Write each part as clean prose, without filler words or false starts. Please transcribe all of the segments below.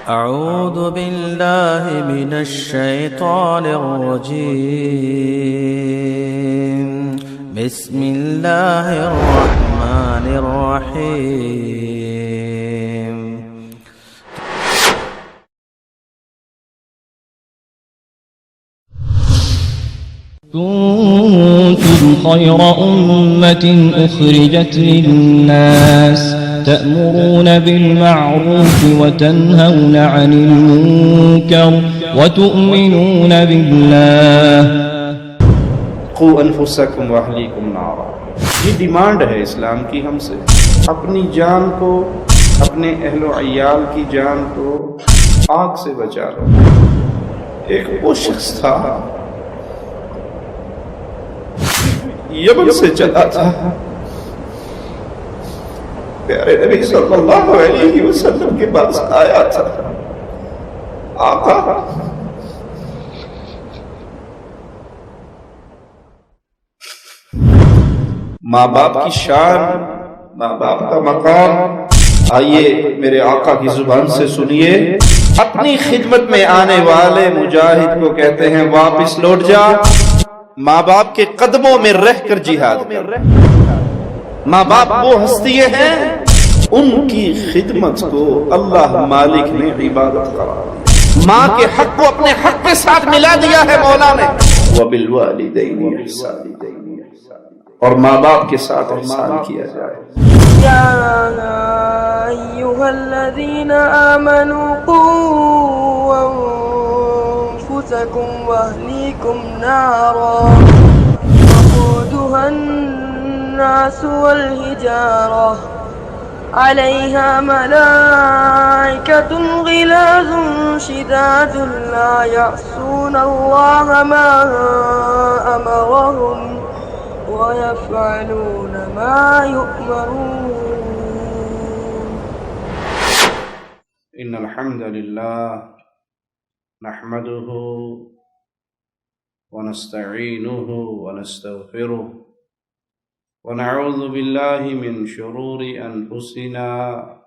أعوذ بالله من الشيطان الرجيم. بسم الله الرحمن الرحيم. كنتم خير أمة أخرجت للناس تأمرون بالمعروف وتنهون عن المنكر وتؤمنون بالله. قوا انفسکم واہلیکم نارا. یہ ڈیمانڈ ہے اسلام کی ہم سے. اپنی جان کو، اپنے اہل و عیال کی جان کو آگ سے بچا لو. ایک وہ شخص تھا یمن سے چلا تھا، پیارے نبی صلی اللہ علیہ وسلم کے پاس آیا تھا. آقا ماں باپ کی شان، ماں باپ کا مقام، آئیے میرے آقا کی زبان سے سنیے. اپنی خدمت میں آنے والے مجاہد کو کہتے ہیں واپس لوٹ جا، ماں باپ کے قدموں میں رہ کر جہاد کر. ماں باپ وہ ہستیاں ہیں، ان کی خدمت کو اللہ مالک نے عبادت قرار دیا. ماں کے حق کو اپنے حق کے ساتھ ملا دیا ہے مولا نے. وَبِالْوَالِدَيْنِ احسانا، اور ماں باپ کے ساتھ احسان کیا جائے. يا أيها الذين آمنوا قوا أنفسكم وأهليكم نارا وقودها الناس والحجارة عليها ملائكة غلاظ شداد لا يعصون الله ما أمرهم ويفعلون ما يؤمرون. ان الحمد لله نحمده ونستعينه ونستغفره ونعوذ بالله من شرور انفسنا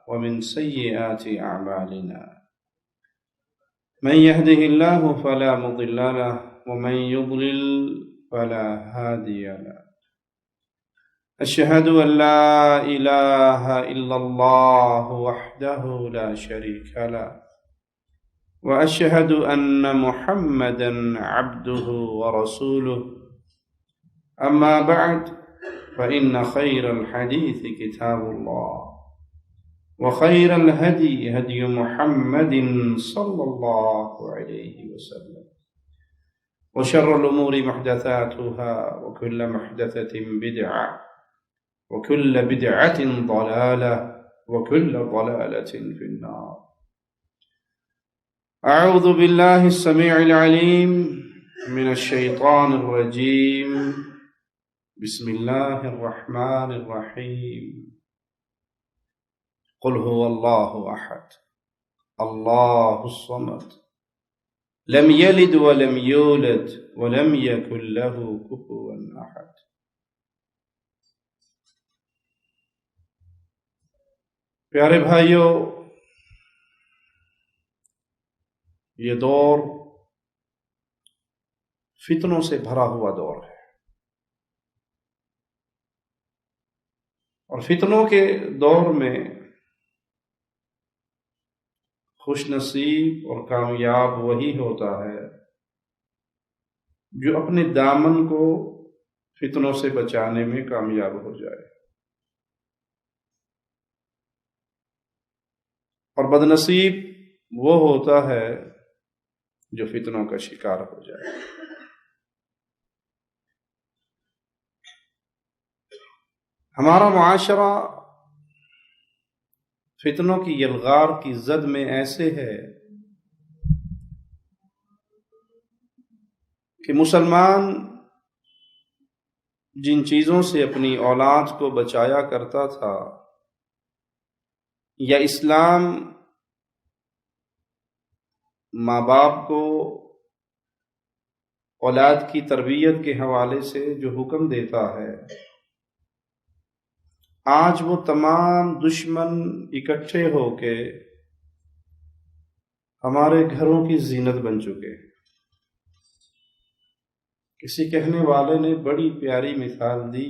ومن سيئات اعمالنا. من يهده الله فلا مضل له ومن يضلل فلا هادي له. أشهد أن لا إله إلا الله وحده لا شريك له وأشهد أن محمدا عبده ورسوله. أما بعد فإن خير الحديث كتاب الله وخير الهدي هدي محمد صلى الله عليه وسلم وشر الأمور محدثاتها وكل محدثة بدعة وكل بدعة ضلالة وكل ضلالة في النار. أعوذ بالله السميع العليم من الشيطان الرجيم. بسم الله الرحمن الرحيم. قل هو الله أحد الله الصمد لم يلد ولم يولد ولم يكن له كفوا أحد. پیارے بھائیو، یہ دور فتنوں سے بھرا ہوا دور ہے، اور فتنوں کے دور میں خوش نصیب اور کامیاب وہی ہوتا ہے جو اپنے دامن کو فتنوں سے بچانے میں کامیاب ہو جائے، اور بدنصیب وہ ہوتا ہے جو فتنوں کا شکار ہو جائے. ہمارا معاشرہ فتنوں کی یلغار کی زد میں ایسے ہے کہ مسلمان جن چیزوں سے اپنی اولاد کو بچایا کرتا تھا، یا اسلام ماں باپ کو اولاد کی تربیت کے حوالے سے جو حکم دیتا ہے، آج وہ تمام دشمن اکٹھے ہو کے ہمارے گھروں کی زینت بن چکے ہیں۔ کسی کہنے والے نے بڑی پیاری مثال دی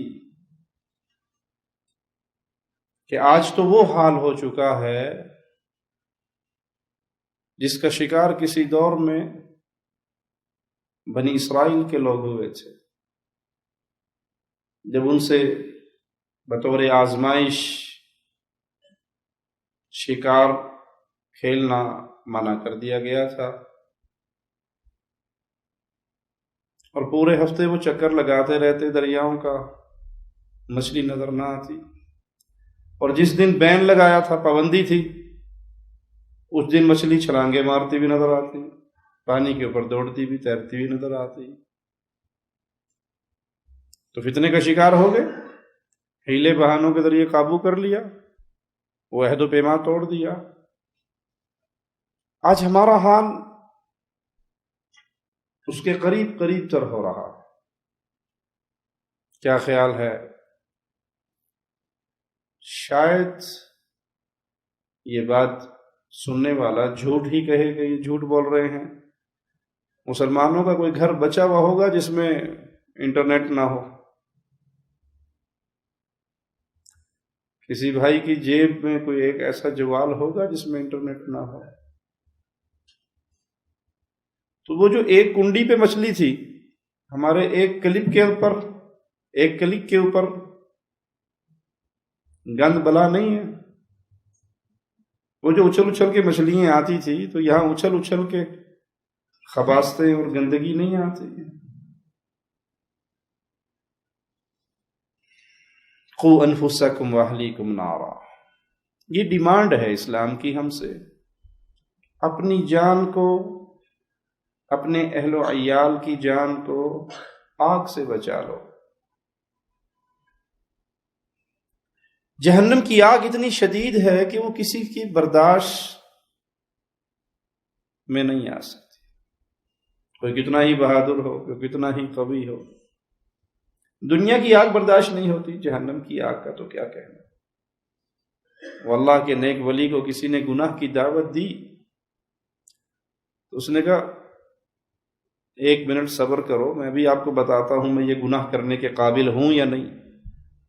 کہ آج تو وہ حال ہو چکا ہے جس کا شکار کسی دور میں بنی اسرائیل کے لوگ ہوئے تھے، جب ان سے بطور آزمائش شکار کھیلنا منع کر دیا گیا تھا، اور پورے ہفتے وہ چکر لگاتے رہتے دریاؤں کا، مچھلی نظر نہ آتی، اور جس دن بین لگایا تھا، پابندی تھی، اس دن مچھلی چھلانگے مارتی بھی نظر آتی، پانی کے اوپر دوڑتی بھی، تیرتی بھی نظر آتی۔ تو فتنے کا شکار ہو گئے، ہیلے بہانوں کے ذریعے قابو کر لیا، وہ عہد و پیمان توڑ دیا۔ آج ہمارا حال اس کے قریب قریب تر ہو رہا ہے۔ کیا خیال ہے؟ شاید یہ بات سننے والا جھوٹ ہی کہے کہ یہ جھوٹ بول رہے ہیں، مسلمانوں کا کوئی گھر بچا ہوا ہوگا جس میں انٹرنیٹ نہ ہو، کسی بھائی کی جیب میں کوئی ایک ایسا جوال ہوگا جس میں انٹرنیٹ نہ ہو۔ تو وہ جو ایک کنڈی پہ مچھلی تھی، ہمارے ایک کلک کے اوپر گند بلا نہیں ہے۔ وہ جو اچھل اچھل کے مچھلیاں آتی تھی، تو یہاں اچھل اچھل کے خباستیں اور گندگی نہیں آتی۔ قوا انفسکم واہلیکم نارا، یہ ڈیمانڈ ہے اسلام کی ہم سے، اپنی جان کو، اپنے اہل و عیال کی جان کو آگ سے بچا لو۔ جہنم کی آگ اتنی شدید ہے کہ وہ کسی کی برداشت میں نہیں آ سکتی، کوئی کتنا ہی بہادر ہو، کوئی کتنا ہی قوی ہو۔ دنیا کی آگ برداشت نہیں ہوتی، جہنم کی آگ کا تو کیا کہنا۔ وہ اللہ کے نیک ولی کو کسی نے گناہ کی دعوت دی تو اس نے کہا 1 منٹ صبر کرو، میں بھی آپ کو بتاتا ہوں میں یہ گناہ کرنے کے قابل ہوں یا نہیں۔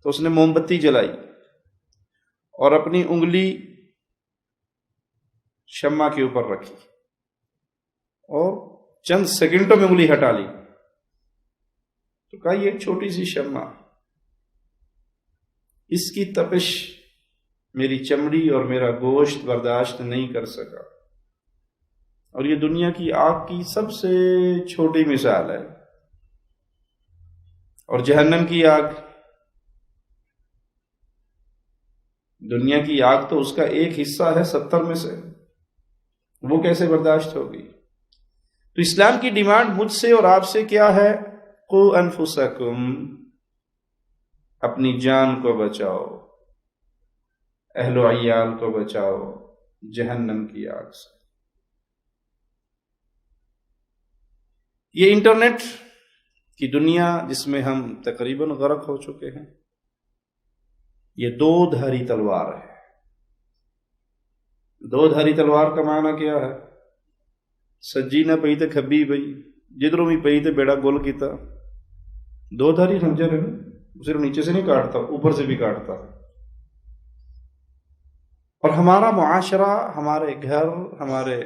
تو اس نے موم بتی جلائی اور اپنی انگلی شمع کے اوپر رکھی اور چند سیکنڈوں میں انگلی ہٹا لی، تو کہا یہ ایک چھوٹی سی شمع، اس کی تپش میری چمڑی اور میرا گوشت برداشت نہیں کر سکا، اور یہ دنیا کی آگ کی سب سے چھوٹی مثال ہے۔ اور جہنم کی آگ، دنیا کی آگ تو اس کا ایک حصہ ہے 70 میں سے، وہ کیسے برداشت ہوگی؟ تو اسلام کی ڈیمانڈ مجھ سے اور آپ سے کیا ہے؟ قوا انفسکم، اپنی جان کو بچاؤ، اہل و عیال کو بچاؤ جہنم کی آگ سے۔ یہ انٹرنیٹ کی دنیا جس میں ہم تقریباً غرق ہو چکے ہیں، یہ 2 دھاری تلوار ہے۔ 2 دھاری تلوار کا معنی کیا ہے؟ سجی نہ پئی تے کھبی پئی، جدھروں بھی پئی تے بیڑا گول کیتا۔ 2 دھاری خنجر ہے، صرف نیچے سے نہیں کاٹتا، اوپر سے بھی کاٹتا۔ اور ہمارا معاشرہ، ہمارے گھر، ہمارے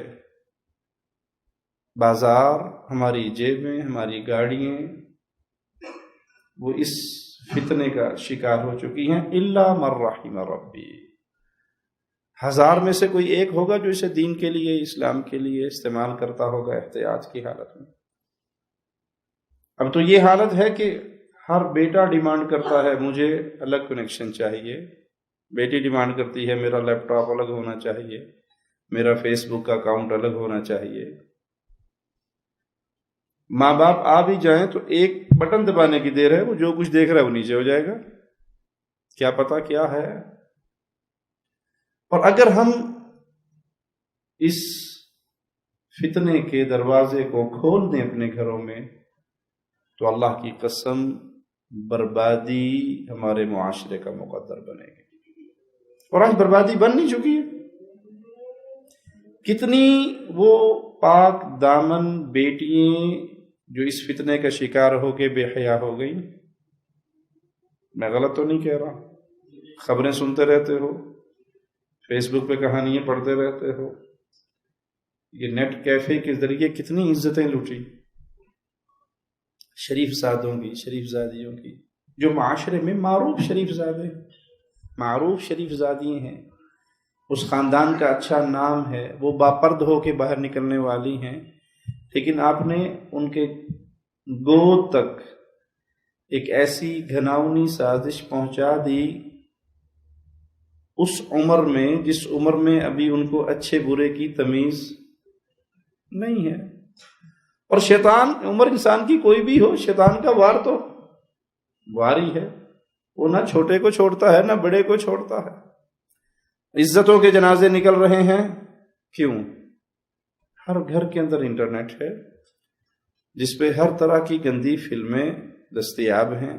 بازار، ہماری جیبیں، ہماری گاڑیاں، وہ اس فتنے کا شکار ہو چکی ہیں۔ الا من رحم ربی، 1000 میں سے کوئی ایک ہوگا جو اسے دین کے لیے، اسلام کے لیے استعمال کرتا ہوگا احتیاط کی حالت میں۔ اب تو یہ حالت ہے کہ ہر بیٹا ڈیمانڈ کرتا ہے مجھے الگ کنیکشن چاہیے، بیٹی ڈیمانڈ کرتی ہے میرا لیپ ٹاپ الگ ہونا چاہیے، میرا فیس بک کا اکاؤنٹ الگ ہونا چاہیے۔ ماں باپ آ بھی جائیں تو ایک بٹن دبانے کی دیر ہے، وہ جو کچھ دیکھ رہا ہے وہ نیچے ہو جائے گا، کیا پتا کیا ہے۔ اور اگر ہم اس فتنے کے دروازے کو کھول دیں اپنے گھروں میں تو اللہ کی قسم بربادی ہمارے معاشرے کا مقدر بنے گی، اور آج بربادی بن نہیں چکی ہے۔ کتنی وہ پاک دامن بیٹیاں جو اس فتنے کا شکار ہو کے بے حیا ہو گئی. میں غلط تو نہیں کہہ رہا؟ خبریں سنتے رہتے ہو، فیس بک پہ کہانیاں پڑھتے رہتے ہو. یہ نیٹ کیفے کے ذریعے کتنی عزتیں لوٹی شریف زادوں کی، شریف زادیوں کی، جو معاشرے میں معروف شریف زادے، معروف شریف زادی ہیں، اس خاندان کا اچھا نام ہے، وہ باپرد ہو کے باہر نکلنے والی ہیں، لیکن آپ نے ان کے گود تک ایک ایسی گھناؤنی سازش پہنچا دی اس عمر میں جس عمر میں ابھی ان کو اچھے برے کی تمیز نہیں ہے. اور شیطان، عمر انسان کی کوئی بھی ہو، شیطان کا وار تو واری ہے، وہ نہ چھوٹے کو چھوڑتا ہے نہ بڑے کو چھوڑتا ہے. عزتوں کے جنازے نکل رہے ہیں، کیوں؟ ہر گھر کے اندر انٹرنیٹ ہے جس پہ ہر طرح کی گندی فلمیں دستیاب ہیں.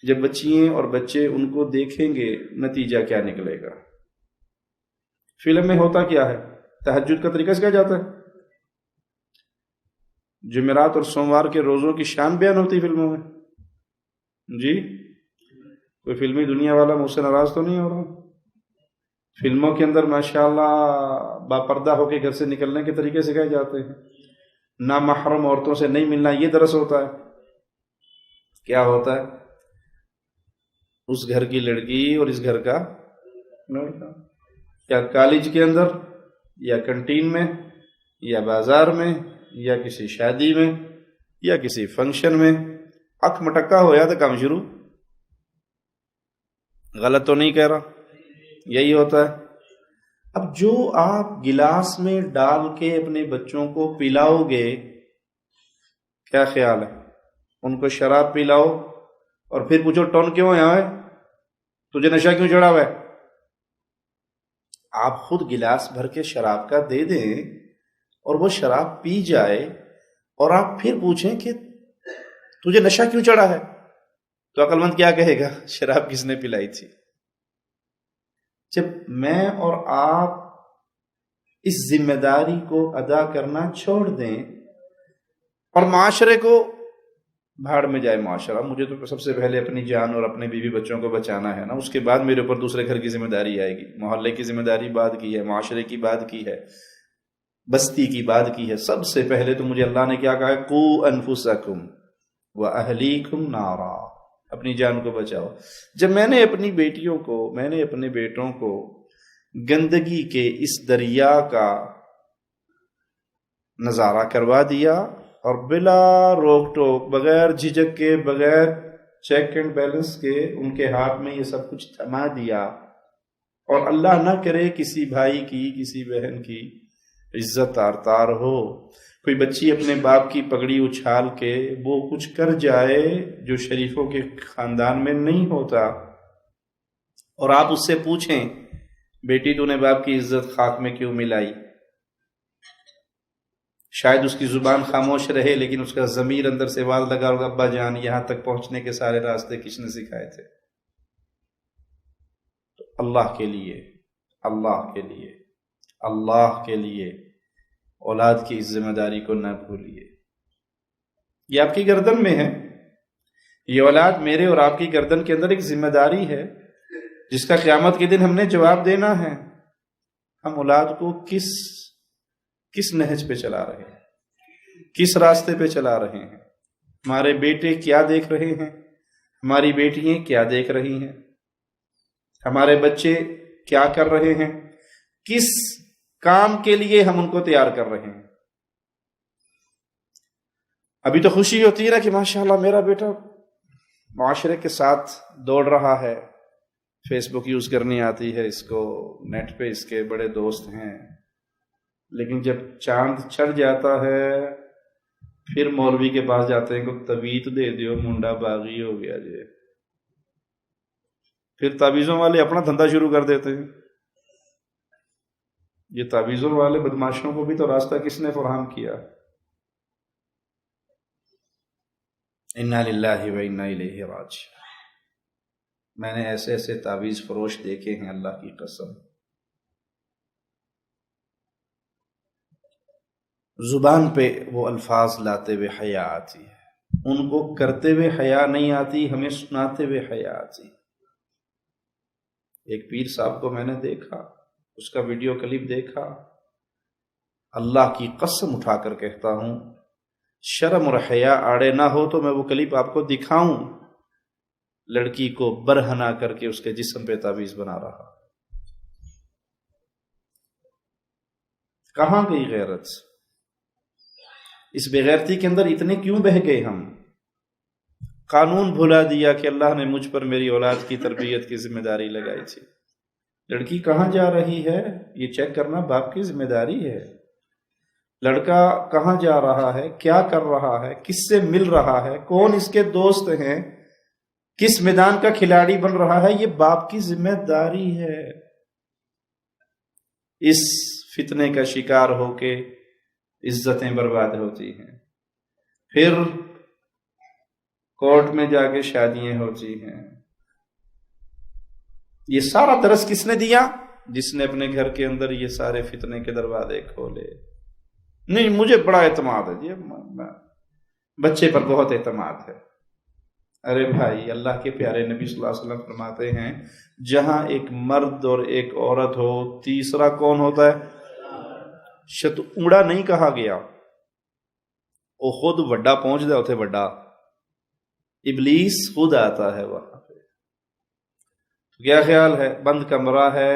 جب بچیاں اور بچے ان کو دیکھیں گے نتیجہ کیا نکلے گا؟ فلم میں ہوتا کیا ہے؟ تہجد کا طریقہ سکھایا جاتا ہے، جمعرات اور سوموار کے روزوں کی شان بیان ہوتی فلموں میں. جی کوئی فلمی دنیا والا مجھ سے ناراض تو نہیں ہو رہا؟ فلموں کے اندر ماشاءاللہ باپردہ ہو کے گھر سے نکلنے کے طریقے سکھائے جاتے ہیں، نامحرم عورتوں سے نہیں ملنا، یہ درس ہوتا ہے. کیا ہوتا ہے؟ اس گھر کی لڑکی اور اس گھر کا لڑکا، یا کالج کے اندر یا کنٹین میں یا بازار میں یا کسی شادی میں یا کسی فنکشن میں اکھ مٹکا ہوا تو کام شروع. غلط تو نہیں کہہ رہا؟ یہی ہوتا ہے. اب جو آپ گلاس میں ڈال کے اپنے بچوں کو پلاؤ گے، کیا خیال ہے؟ ان کو شراب پلاؤ اور پھر پوچھو ٹون کیوں ہے، تجھے نشہ کیوں چڑھا ہوا ہے؟ آپ خود گلاس بھر کے شراب کا دے دیں اور وہ شراب پی جائے اور آپ پھر پوچھیں کہ تجھے نشہ کیوں چڑھا ہے، تو عقل مند کیا کہے گا؟ شراب کس نے پلائی تھی. جب میں اور آپ اس ذمہ داری کو ادا کرنا چھوڑ دیں اور معاشرے کو بھاڑ میں جائے معاشرہ، مجھے تو سب سے پہلے اپنی جان اور اپنے بیوی بچوں کو بچانا ہے نا، اس کے بعد میرے اوپر دوسرے گھر کی ذمہ داری آئے گی، محلے کی ذمہ داری بعد کی ہے، معاشرے کی بات کی ہے، بستی کی بات کی ہے. سب سے پہلے تو مجھے اللہ نے کیا کہا ہے؟ قوا انفسکم واہلیکم نارا، اپنی جان کو بچاؤ. جب میں نے اپنی بیٹیوں کو، میں نے اپنے بیٹوں کو گندگی کے اس دریا کا نظارہ کروا دیا اور بلا روک ٹوک، بغیر جھجک کے، بغیر چیک اینڈ بیلنس کے ان کے ہاتھ میں یہ سب کچھ تھما دیا، اور اللہ نہ کرے کسی بھائی کی، کسی بہن کی عزت تار تار ہو، کوئی بچی اپنے باپ کی پگڑی اچھال کے وہ کچھ کر جائے جو شریفوں کے خاندان میں نہیں ہوتا، اور آپ اس سے پوچھیں بیٹی تو نے باپ کی عزت خاک میں کیوں ملائی؟ شاید اس کی زبان خاموش رہے لیکن اس کا ضمیر اندر سے آواز لگا ہوگا، ابا جان یہاں تک پہنچنے کے سارے راستے کس نے سکھائے تھے؟ تو اللہ کے لیے، اللہ کے لیے، اللہ کے لیے اولاد کی اس ذمہ داری کو نہ بھولیے. یہ آپ کی گردن میں ہے، یہ اولاد میرے اور آپ کی گردن کے اندر ایک ذمہ داری ہے جس کا قیامت کے دن ہم نے جواب دینا ہے. ہم اولاد کو کس نہج پہ چلا رہے ہیں، کس راستے پہ چلا رہے ہیں؟ ہمارے بیٹے کیا دیکھ رہے ہیں، ہماری بیٹیاں کیا دیکھ رہی ہیں، ہمارے بچے کیا کر رہے ہیں، کس کام کے لیے ہم ان کو تیار کر رہے ہیں. ابھی تو خوشی ہوتی ہے نا کہ ماشاءاللہ میرا بیٹا معاشرے کے ساتھ دوڑ رہا ہے، فیس بک یوز کرنی آتی ہے اس کو، نیٹ پہ اس کے بڑے دوست ہیں. لیکن جب چاند چڑھ جاتا ہے پھر مولوی کے پاس جاتے ہیں کہ طویت دے دیو، منڈا باغی ہو گیا جی. پھر تعویذوں والے اپنا دھندا شروع کر دیتے ہیں. یہ تعویذوں والے بدماشوں کو بھی تو راستہ کس نے فراہم کیا؟ انا للہ و انا الیہ راجعون. میں نے ایسے ایسے تعویذ فروش دیکھے ہیں اللہ کی قسم. زبان پہ وہ الفاظ لاتے ہوئے حیا آتی ہے، ان کو کرتے ہوئے حیا نہیں آتی، ہمیں سناتے ہوئے حیا آتی۔ ایک پیر صاحب کو میں نے دیکھا، اس کا ویڈیو کلپ دیکھا، اللہ کی قسم اٹھا کر کہتا ہوں شرم اور حیا آڑے نہ ہو تو میں وہ کلپ آپ کو دکھاؤں، لڑکی کو برہنا کر کے اس کے جسم پہ تعویذ بنا رہا۔ کہاں گئی غیرت؟ اس بے غیرتی کے اندر اتنے کیوں بہہ گئے ہم؟ قانون بھلا دیا کہ اللہ نے مجھ پر میری اولاد کی تربیت کی ذمہ داری لگائی تھی۔ لڑکی کہاں جا رہی ہے یہ چیک کرنا باپ کی ذمہ داری ہے۔ لڑکا کہاں جا رہا ہے، کیا کر رہا ہے، کس سے مل رہا ہے، کون اس کے دوست ہیں، کس میدان کا کھلاڑی بن رہا ہے، یہ باپ کی ذمہ داری ہے۔ اس فتنے کا شکار ہو کے عزتیں برباد ہوتی ہیں، پھر کورٹ میں جا کے شادیاں ہوتی ہیں۔ یہ سارا درس کس نے دیا؟ جس نے اپنے گھر کے اندر یہ سارے فتنے کے دروازے کھولے۔ نہیں مجھے بڑا اعتماد ہے جی، بچے پر بہت اعتماد ہے۔ ارے بھائی، اللہ کے پیارے نبی صلی اللہ علیہ وسلم فرماتے ہیں جہاں ایک مرد اور ایک عورت ہو، تیسرا کون ہوتا ہے؟ شتونڑا نہیں کہا گیا، وہ خود وڈا پہنچ دے اتھے وڈا، ابلیس خود آتا ہے وہاں پہ۔ کیا خیال ہے؟ بند کمرہ ہے،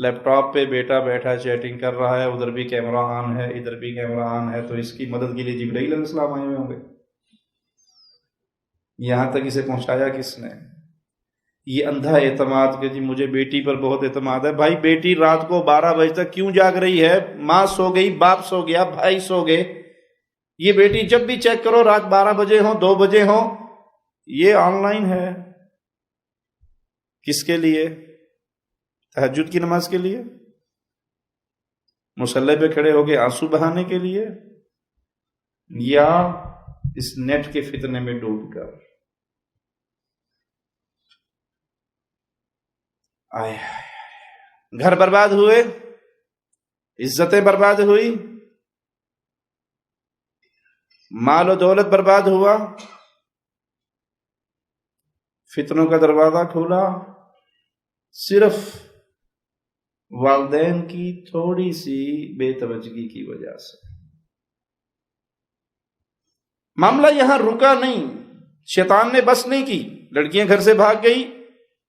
لیپ ٹاپ پہ بیٹا بیٹھا چیٹنگ کر رہا ہے، ادھر بھی کیمرہ آن ہے ادھر بھی کیمرہ آن ہے، تو اس کی مدد کے لیے جبرائیل علیہ السلام آئے ہوئے ہوں گے۔ یہاں تک اسے پہنچایا کس نے؟ یہ اندھا اعتماد کہ جی مجھے بیٹی پر بہت اعتماد ہے۔ بھائی بیٹی رات کو 12 بجے تک کیوں جاگ رہی ہے؟ ماں سو گئی، باپ سو گیا، بھائی سو گئے، یہ بیٹی جب بھی چیک کرو رات 12 بجے ہوں 2 بجے ہوں یہ آن لائن ہے۔ کس کے لیے؟ تہجد کی نماز کے لیے؟ مصلی پہ کھڑے ہو کے آنسو بہانے کے لیے؟ یا اس نیٹ کے فتنے میں ڈوب کر؟ آئے گھر برباد ہوئے، عزتیں برباد ہوئی، مال و دولت برباد ہوا، فتنوں کا دروازہ کھولا، صرف والدین کی تھوڑی سی بے توجہی کی وجہ سے۔ معاملہ یہاں رکا نہیں، شیطان نے بس نہیں کی، لڑکیاں گھر سے بھاگ گئی،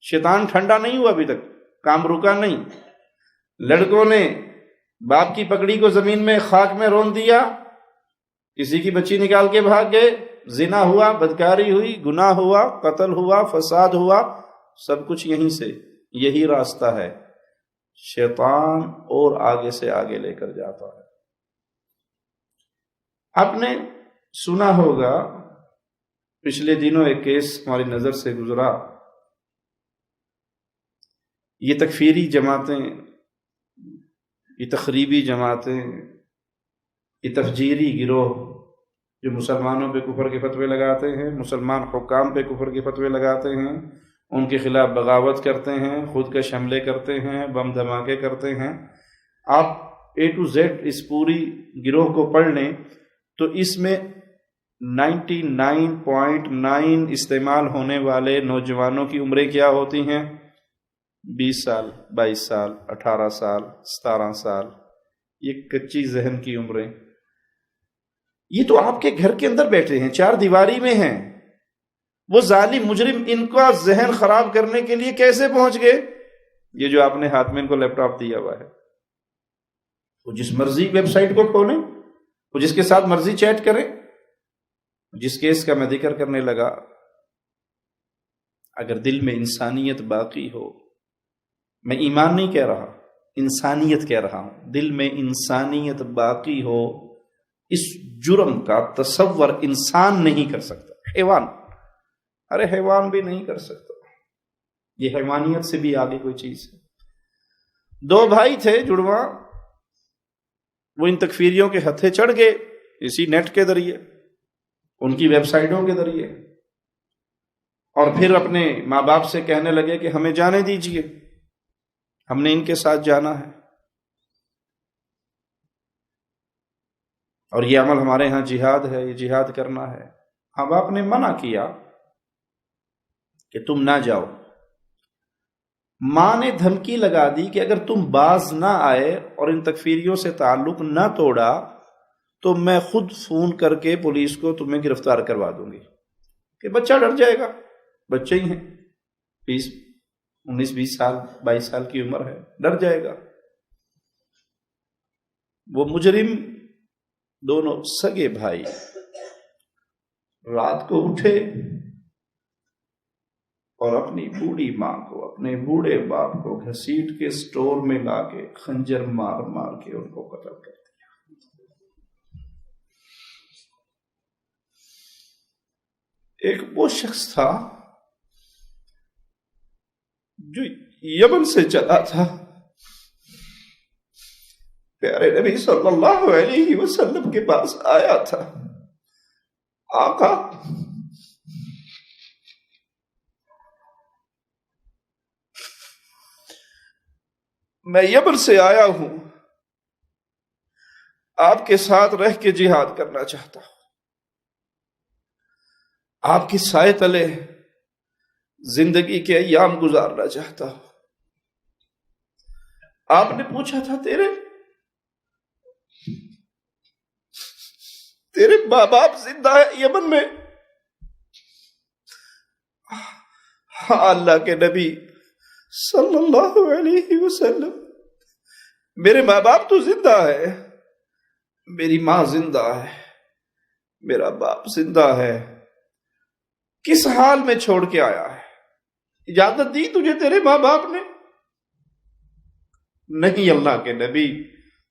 شیطان ٹھنڈا نہیں ہوا، ابھی تک کام رکا نہیں۔ لڑکوں نے باپ کی پگڑی کو زمین میں خاک میں رون دیا، کسی کی بچی نکال کے بھاگ گئے، زنا ہوا، بدکاری ہوئی، گناہ ہوا، قتل ہوا، فساد ہوا، سب کچھ یہیں سے، یہی راستہ ہے۔ شیطان اور آگے سے آگے لے کر جاتا ہے۔ آپ نے سنا ہوگا پچھلے دنوں ایک کیس ہماری نظر سے گزرا، یہ تکفیری جماعتیں، یہ تخریبی جماعتیں، یہ تفجیری گروہ جو مسلمانوں پہ کفر کے فتوے لگاتے ہیں، مسلمان حکام پہ کفر کے فتوے لگاتے ہیں، ان کے خلاف بغاوت کرتے ہیں، خود کش حملے کرتے ہیں، بم دھماکے کرتے ہیں۔ آپ A to Z اس پوری گروہ کو پڑھ لیں تو اس میں 99.9 استعمال ہونے والے نوجوانوں کی عمریں کیا ہوتی ہیں؟ 20 سال، 22 سال، 18 سال، 17 سال، یہ کچی ذہن کی عمریں۔ یہ تو آپ کے گھر کے اندر بیٹھے ہیں، 4 دیواری میں ہیں، وہ ظالم مجرم ان کا ذہن خراب کرنے کے لیے کیسے پہنچ گئے؟ یہ جو آپ نے ہاتھ میں ان کو لیپ ٹاپ دیا ہوا ہے، وہ جس مرضی ویب سائٹ کو کھولیں، وہ جس کے ساتھ مرضی چیٹ کریں۔ جس کیس کا میں ذکر کرنے لگا، اگر دل میں انسانیت باقی ہو، میں ایمان نہیں کہہ رہا، انسانیت کہہ رہا ہوں، دل میں انسانیت باقی ہو، اس جرم کا تصور انسان نہیں کر سکتا، حیوان، ارے حیوان بھی نہیں کر سکتا، یہ حیوانیت سے بھی آگے کوئی چیز ہے۔ 2 بھائی تھے جڑواں، وہ ان تکفیریوں کے ہتھے چڑھ گئے اسی نیٹ کے ذریعے، ان کی ویب سائٹوں کے ذریعے، اور پھر اپنے ماں باپ سے کہنے لگے کہ ہمیں جانے دیجئے، ہم نے ان کے ساتھ جانا ہے۔ اور یہ عمل ہمارے ہاں جہاد ہے، یہ جہاد کرنا ہے۔ اب آپ نے منع کیا کہ تم نہ جاؤ، ماں نے دھمکی لگا دی کہ اگر تم باز نہ آئے اور ان تکفیریوں سے تعلق نہ توڑا تو میں خود فون کر کے پولیس کو تمہیں گرفتار کروا دوں گی، کہ بچہ ڈر جائے گا، بچے ہی ہیں، 19 20 سال 22 سال کی عمر ہے، ڈر جائے گا۔ وہ مجرم دونوں سگے بھائی رات کو اٹھے اور اپنی بوڑھی ماں کو، اپنے بوڑھے باپ کو گھسیٹ کے سٹور میں لا کے خنجر مار مار کے ان کو قتل کر دیا۔ ایک وہ شخص تھا جو یمن سے چلا تھا، پیارے نبی صلی اللہ علیہ وسلم کے پاس آیا تھا، آقا میں یمن سے آیا ہوں، آپ کے ساتھ رہ کے جہاد کرنا چاہتا ہوں، آپ کی سائے تلے زندگی کے ایام گزارنا چاہتا ہوں۔ آپ نے پوچھا تھا تیرے ماں باپ زندہ ہے یمن میں؟ ہاں اللہ کے نبی صلی اللہ علیہ وسلم، میرے ماں باپ تو زندہ ہے، میری ماں زندہ ہے، میرا باپ زندہ ہے۔ کس حال میں چھوڑ کے آیا ہے؟ اجازت دی تجھے تیرے ماں باپ نے؟ نہیں اللہ کے نبی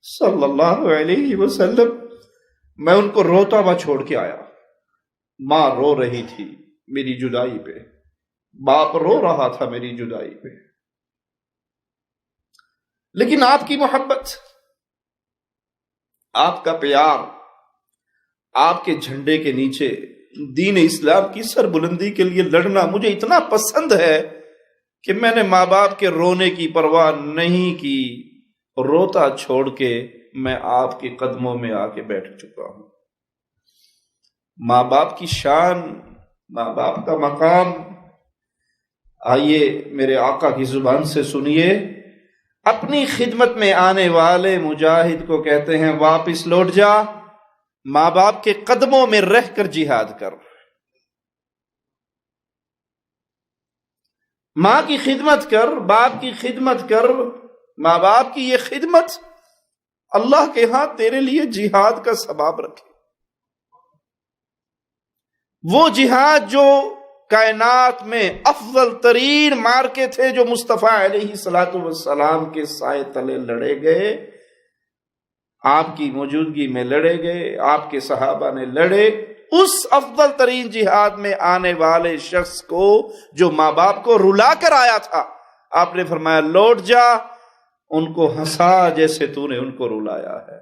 صلی اللہ علیہ وسلم، میں ان کو روتا ہوا چھوڑ کے آیا۔ ماں رو رہی تھی میری جدائی پہ، باپ رو رہا تھا میری جدائی پہ، لیکن آپ کی محبت، آپ کا پیار، آپ کے جھنڈے کے نیچے دین اسلام کی سربلندی کے لیے لڑنا مجھے اتنا پسند ہے کہ میں نے ماں باپ کے رونے کی پرواہ نہیں کی، روتا چھوڑ کے میں آپ کے قدموں میں آ کے بیٹھ چکا ہوں۔ ماں باپ کی شان، ماں باپ کا مقام، آئیے میرے آقا کی زبان سے سنیے۔ اپنی خدمت میں آنے والے مجاہد کو کہتے ہیں واپس لوٹ جا، ماں باپ کے قدموں میں رہ کر جہاد کر۔ ماں کی خدمت کر، باپ کی خدمت کر، ماں باپ کی یہ خدمت اللہ کے ہاں تیرے لیے جہاد کا سبب رکھے۔ وہ جہاد جو کائنات میں افضل ترین مارکے تھے، جو مصطفیٰ علیہ الصلوۃ والسلام کے سائے تلے لڑے گئے، آپ کی موجودگی میں لڑے گئے، آپ کے صحابہ نے لڑے، اس افضل ترین جہاد میں آنے والے شخص کو جو ماں باپ کو رلا کر آیا تھا، آپ نے فرمایا لوٹ جا، ان کو ہنسا جیسے تو نے ان کو رلایا ہے۔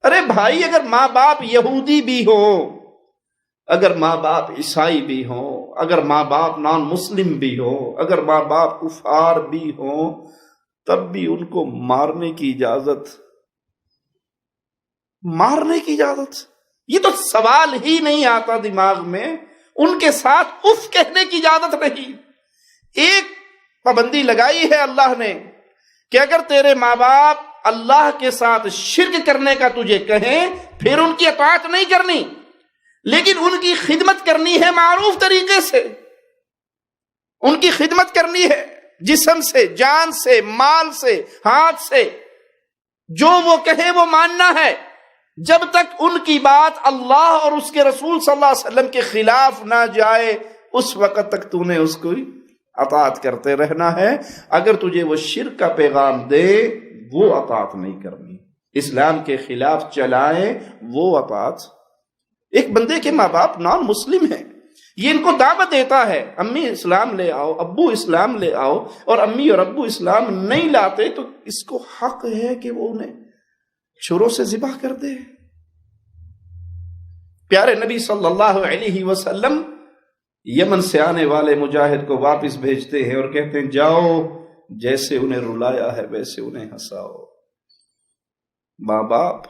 ارے بھائی، اگر ماں باپ یہودی بھی ہوں، اگر ماں باپ عیسائی بھی ہوں، اگر ماں باپ نان مسلم بھی ہوں، اگر ماں باپ کفار بھی ہوں، تب بھی ان کو مارنے کی اجازت، یہ تو سوال ہی نہیں آتا دماغ میں۔ ان کے ساتھ اف کہنے کی اجازت نہیں۔ ایک پابندی لگائی ہے اللہ نے کہ اگر تیرے ماں باپ اللہ کے ساتھ شرک کرنے کا تجھے کہیں، پھر ان کی اطاعت نہیں کرنی، لیکن ان کی خدمت کرنی ہے معروف طریقے سے۔ ان کی خدمت کرنی ہے جسم سے، جان سے، مال سے، ہاتھ سے، جو وہ کہے وہ ماننا ہے۔ جب تک ان کی بات اللہ اور اس کے رسول صلی اللہ علیہ وسلم کے خلاف نہ جائے، اس وقت تک تو نے اس کو اطاعت کرتے رہنا ہے۔ اگر تجھے وہ شرک کا پیغام دے، وہ اطاعت نہیں کرنی۔ اسلام کے خلاف چلائے، وہ اطاعت۔ ایک بندے کے ماں باپ نان مسلم ہیں، یہ ان کو دعوت دیتا ہے امی اسلام لے آؤ، ابو اسلام لے آؤ، اور امی اور ابو اسلام نہیں لاتے تو اس کو حق ہے کہ وہ انہیں چھروں سے ذبح کر دے۔ پیارے نبی صلی اللہ علیہ وسلم یمن سے آنے والے مجاہد کو واپس بھیجتے ہیں اور کہتے ہیں جاؤ، جیسے انہیں رلایا ہے ویسے انہیں ہنساؤ۔ ماں باپ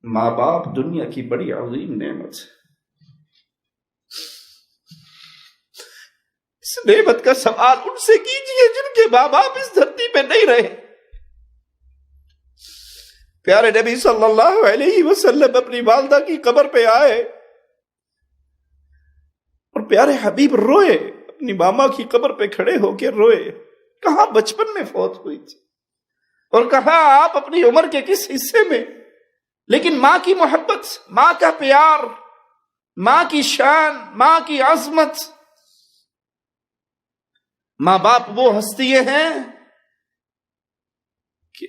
ماں باپ دنیا کی بڑی عظیم نعمت ہے. اس نعمت کا سوال ان سے کیجئے جن کے ماں باپ اس دھرتی پہ نہیں رہے. پیارے نبی صلی اللہ علیہ وسلم اپنی والدہ کی قبر پہ آئے اور پیارے حبیب روئے، اپنی ماما کی قبر پہ کھڑے ہو کے روئے. کہاں بچپن میں فوت ہوئی تھی اور کہاں آپ اپنی عمر کے کس حصے میں، لیکن ماں کی محبت، ماں کا پیار، ماں کی شان، ماں کی عظمت. ماں باپ وہ ہستیاں ہیں کہ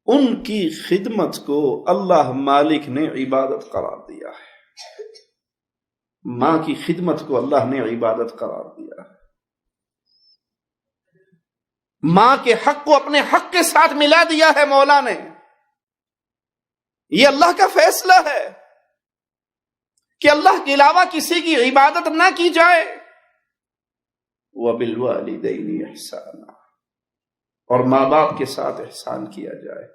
ان کی خدمت کو اللہ مالک نے عبادت قرار دیا ہے. ماں کی خدمت کو اللہ نے عبادت قرار دیا ہے. ماں کے حق کو اپنے حق کے ساتھ ملا دیا ہے مولا نے. یہ اللہ کا فیصلہ ہے کہ اللہ کے علاوہ کسی کی عبادت نہ کی جائے. وَبِالْوَالِدَيْنِ إِحْسَانًا، اور ماں باپ کے ساتھ احسان کیا جائے.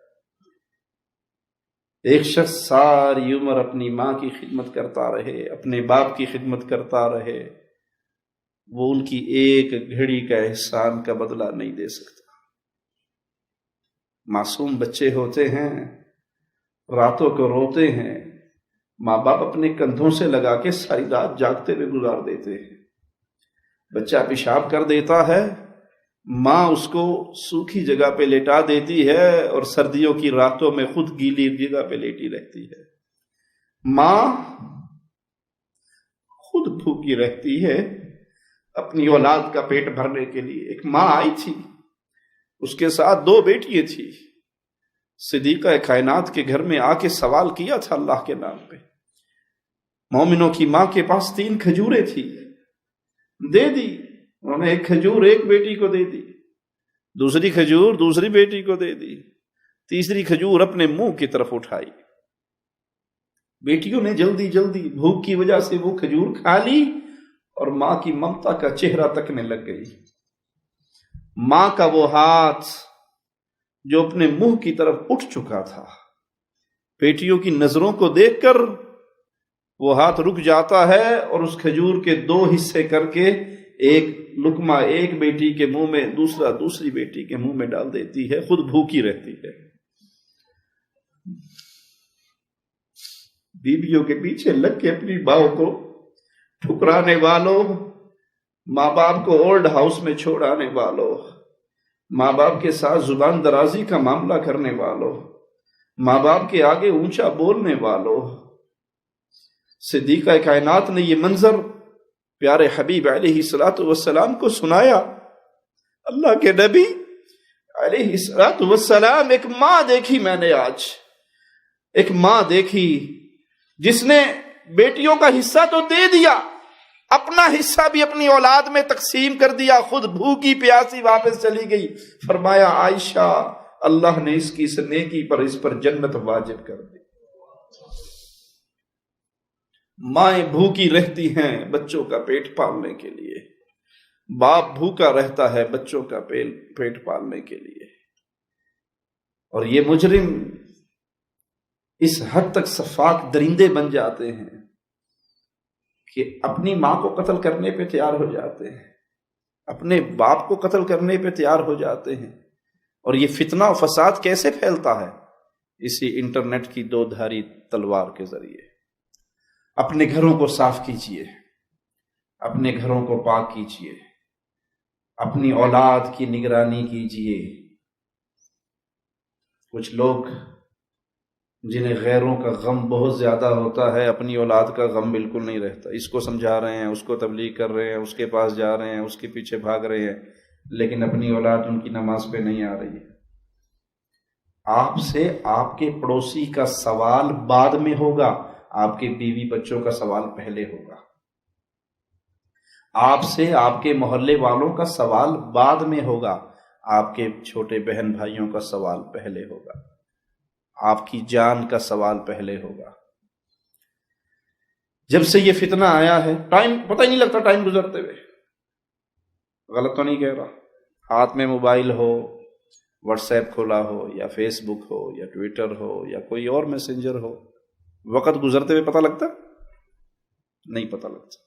ایک شخص ساری عمر اپنی ماں کی خدمت کرتا رہے، اپنے باپ کی خدمت کرتا رہے، وہ ان کی ایک گھڑی کا احسان کا بدلہ نہیں دے سکتا. معصوم بچے ہوتے ہیں، راتوں کو روتے ہیں، ماں باپ اپنے کندھوں سے لگا کے ساری رات جاگتے ہوئے گزار دیتے ہیں. بچہ پیشاب کر دیتا ہے، ماں اس کو سوکھی جگہ پہ لیٹا دیتی ہے اور سردیوں کی راتوں میں خود گیلی جگہ پہ لیٹی رہتی ہے. ماں خود بھوکی رہتی ہے اپنی اولاد کا پیٹ بھرنے کے لیے. ایک ماں آئی تھی، اس کے ساتھ 2 بیٹیاں تھی. صدیقہ کائنات کے گھر میں آ کے سوال کیا تھا اللہ کے نام پہ. مومنوں کی ماں کے پاس 3 کھجوریں تھی، دے دی. انہوں نے ایک کھجور ایک بیٹی کو دے دی، دوسری کھجور دوسری بیٹی کو دے دی، تیسری کھجور اپنے منہ کی طرف اٹھائی. بیٹیوں نے جلدی جلدی بھوک کی وجہ سے وہ کھجور کھا لی اور ماں کی ممتا کا چہرہ تکنے لگ گئی. ماں کا وہ ہاتھ جو اپنے منہ کی طرف اٹھ چکا تھا، بیٹیوں کی نظروں کو دیکھ کر وہ ہاتھ رک جاتا ہے اور اس کھجور کے 2 حصے کر کے ایک لقمہ ایک بیٹی کے منہ میں، دوسرا دوسری بیٹی کے منہ میں ڈال دیتی ہے. خود بھوکی رہتی ہے. بیویوں کے پیچھے لگ کے اپنی ماں کو ٹھکرانے والوں، ماں باپ کو اولڈ ہاؤس میں چھوڑ آنے والوں، ماں باپ کے ساتھ زبان درازی کا معاملہ کرنے والوں، ماں باپ کے آگے اونچا بولنے والوں. صدیقہ کائنات نے یہ منظر پیارے حبیب علیہ السلام کو سنایا. اللہ کے نبی علیہ السلام، ایک ماں دیکھی میں نے آج، ایک ماں دیکھی جس نے بیٹیوں کا حصہ تو دے دیا، اپنا حصہ بھی اپنی اولاد میں تقسیم کر دیا، خود بھوکی پیاسی واپس چلی گئی. فرمایا عائشہ، اللہ نے اس کی نیکی پر اس پر جنت واجب کر دی. مائیں بھوکی رہتی ہیں بچوں کا پیٹ پالنے کے لیے، باپ بھوکا رہتا ہے بچوں کا پیٹ پالنے کے لیے. اور یہ مجرم اس حد تک سفاک درندے بن جاتے ہیں کہ اپنی ماں کو قتل کرنے پہ تیار ہو جاتے ہیں، اپنے باپ کو قتل کرنے پہ تیار ہو جاتے ہیں. اور یہ فتنہ و فساد کیسے پھیلتا ہے؟ اسی انٹرنیٹ کی 2 دھاری تلوار کے ذریعے. اپنے گھروں کو صاف کیجیے، اپنے گھروں کو پاک کیجیے، اپنی اولاد کی نگرانی کیجیے. کچھ لوگ جنہیں غیروں کا غم بہت زیادہ ہوتا ہے، اپنی اولاد کا غم بالکل نہیں رہتا. اس کو سمجھا رہے ہیں، اس کو تبلیغ کر رہے ہیں، اس کے پاس جا رہے ہیں، اس کے پیچھے بھاگ رہے ہیں، لیکن اپنی اولاد ان کی نماز پہ نہیں آ رہی ہے. آپ سے آپ کے پڑوسی کا سوال بعد میں ہوگا، آپ کے بیوی بچوں کا سوال پہلے ہوگا. آپ سے آپ کے محلے والوں کا سوال بعد میں ہوگا، آپ کے چھوٹے بہن بھائیوں کا سوال پہلے ہوگا، آپ کی جان کا سوال پہلے ہوگا. جب سے یہ فتنہ آیا ہے، ٹائم پتہ ہی نہیں لگتا ٹائم گزرتے ہوئے. غلط تو نہیں کہہ رہا؟ ہاتھ میں موبائل ہو، واٹس ایپ کھولا ہو یا فیس بک ہو یا ٹویٹر ہو یا کوئی اور میسنجر ہو، وقت گزرتے ہوئے پتہ لگتا نہیں پتہ لگتا۔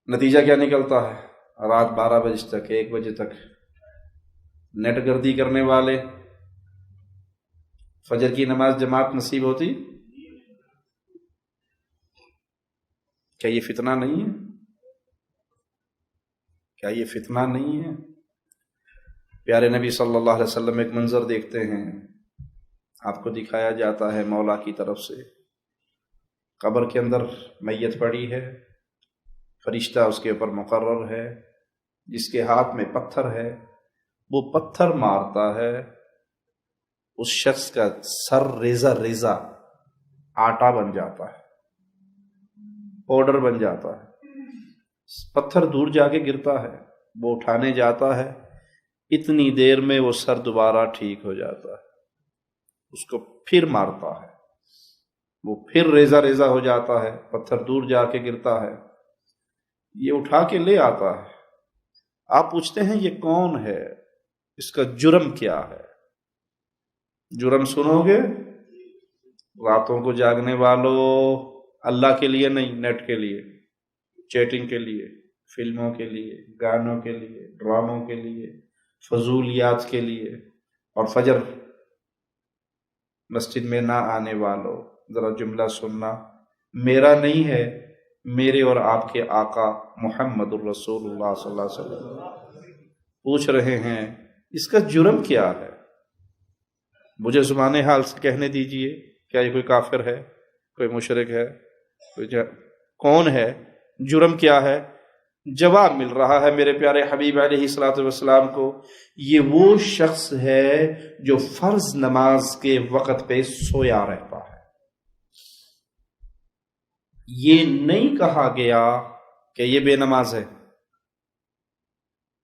نتیجہ کیا نکلتا ہے؟ رات 12 بجے تک 1 بجے تک نیٹ گردی کرنے والے، فجر کی نماز جماعت نصیب ہوتی؟ کیا یہ فتنہ نہیں ہے؟ کیا یہ فتنہ نہیں ہے؟ پیارے نبی صلی اللہ علیہ وسلم ایک منظر دیکھتے ہیں، آپ کو دکھایا جاتا ہے مولا کی طرف سے، قبر کے اندر میت پڑی ہے، فرشتہ اس کے اوپر مقرر ہے، جس کے ہاتھ میں پتھر ہے، وہ پتھر مارتا ہے، اس شخص کا سر ریزہ ریزہ آٹا بن جاتا ہے، پاؤڈر بن جاتا ہے، پتھر دور جا کے گرتا ہے، وہ اٹھانے جاتا ہے، اتنی دیر میں وہ سر دوبارہ ٹھیک ہو جاتا ہے، اس کو پھر مارتا ہے، وہ پھر ریزہ ریزہ ہو جاتا ہے، پتھر دور جا کے گرتا ہے، یہ اٹھا کے لے آتا ہے۔ آپ پوچھتے ہیں یہ کون ہے، اس کا جرم کیا ہے؟ جرم سنو گے؟ راتوں کو جاگنے والوں، اللہ کے لیے نہیں، نیٹ کے لیے، چیٹنگ کے لیے، فلموں کے لیے، گانوں کے لیے، ڈراموں کے لیے، فضولیات کے لیے، اور فجر مسجد میں نہ آنے والوں، ذرا جملہ سننا، میرا نہیں ہے، میرے اور آپ کے آقا محمد الرسول اللہ صلی اللہ علیہ وسلم پوچھ رہے ہیں اس کا جرم کیا ہے؟ مجھے زبان حال سے کہنے دیجئے، کیا یہ کوئی کافر ہے، کوئی مشرک ہے، کون ہے، جرم کیا ہے؟ جواب مل رہا ہے میرے پیارے حبیب علیہ الصلوۃ والسلام کو، یہ وہ شخص ہے جو فرض نماز کے وقت پہ سویا رہتا ہے۔ یہ نہیں کہا گیا کہ یہ بے نماز ہے،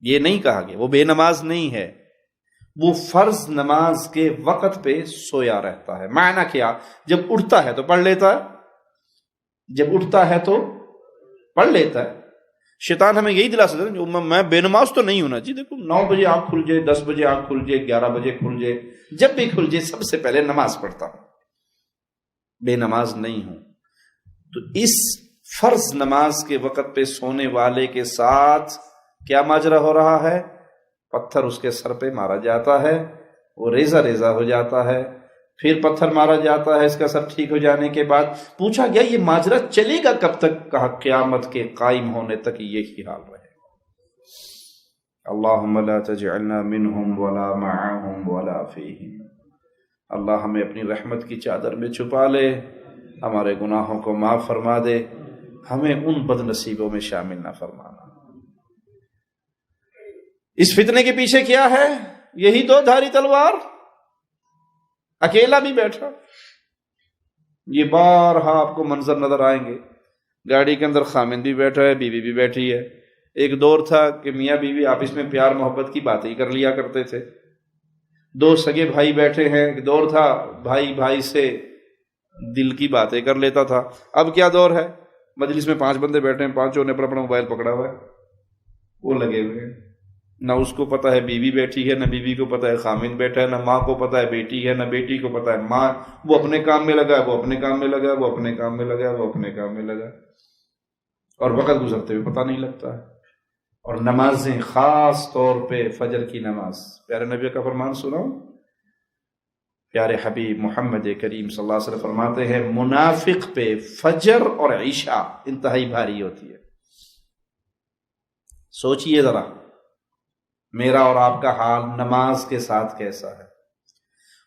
یہ نہیں کہا گیا، وہ بے نماز نہیں ہے، وہ فرض نماز کے وقت پہ سویا رہتا ہے۔ معنی کیا؟ جب اٹھتا ہے تو پڑھ لیتا ہے، جب اٹھتا ہے تو پڑھ لیتا ہے۔ شیطان ہمیں یہی دلاسا دیتا ہے میں بے نماز تو نہیں ہونا جی، دیکھو 9 بجے آنکھ کھل جائے، 10 بجے آنکھ کھل جائے، 11 بجے کھل جائے، جب بھی کھل جائے سب سے پہلے نماز پڑھتا ہوں، بے نماز نہیں ہوں۔ تو اس فرض نماز کے وقت پہ سونے والے کے ساتھ کیا ماجرا ہو رہا ہے؟ پتھر اس کے سر پہ مارا جاتا ہے، وہ ریزہ ریزہ ہو جاتا ہے، پھر پتھر مارا جاتا ہے، اس کا سر ٹھیک ہو جانے کے بعد پوچھا گیا یہ ماجرا چلے گا کب تک؟ کہا قیامت کے قائم ہونے تک یہی حال رہے گا۔ اللہم لا تجعلنا منہم ولا معاہم ولا فیہم، اللہ ہمیں اپنی رحمت کی چادر میں چھپا لے، ہمارے گناہوں کو معاف فرما دے، ہمیں ان بد نصیبوں میں شامل نہ فرمانا۔ اس فتنے کے پیچھے کیا ہے؟ یہی دو دھاری تلوار، اکیلا بھی بیٹھا، یہ بارہا آپ کو منظر نظر آئیں گے، گاڑی کے اندر خامند بھی بیٹھا ہے، بیوی بھی بیٹھی ہے۔ ایک دور تھا کہ میاں بیوی آپس میں پیار محبت کی باتیں ہی کر لیا کرتے تھے، دو سگے بھائی بیٹھے ہیں، ایک دور تھا بھائی بھائی سے دل کی باتیں کر لیتا تھا۔ اب کیا دور ہے؟ مجلس میں 5 بندے بیٹھے ہیں، پانچوں نے اپنا اپنا موبائل پکڑا ہوا ہے، وہ لگے ہوئے ہیں، نہ اس کو پتا ہے بیوی بیٹھی ہے، نہ بیوی کو پتا ہے خامند بیٹھا ہے، نہ ماں کو پتا ہے بیٹی ہے، نہ بیٹی کو پتا ہے ماں، وہ اپنے کام میں لگا ہے، وہ اپنے کام میں لگا ہے، وہ اپنے کام میں لگا ہے، وہ اپنے کام میں لگا ہے، اور وقت گزرتے ہوئے پتہ نہیں لگتا ہے۔ اور نمازیں، خاص طور پہ فجر کی نماز، پیارے نبی کا فرمان سنو، پیارے حبیب محمد کریم صلی اللہ علیہ وسلم فرماتے ہیں منافق پہ فجر اور عشاء انتہائی بھاری ہوتی ہے۔ سوچئے ذرا میرا اور آپ کا حال نماز کے ساتھ کیسا ہے؟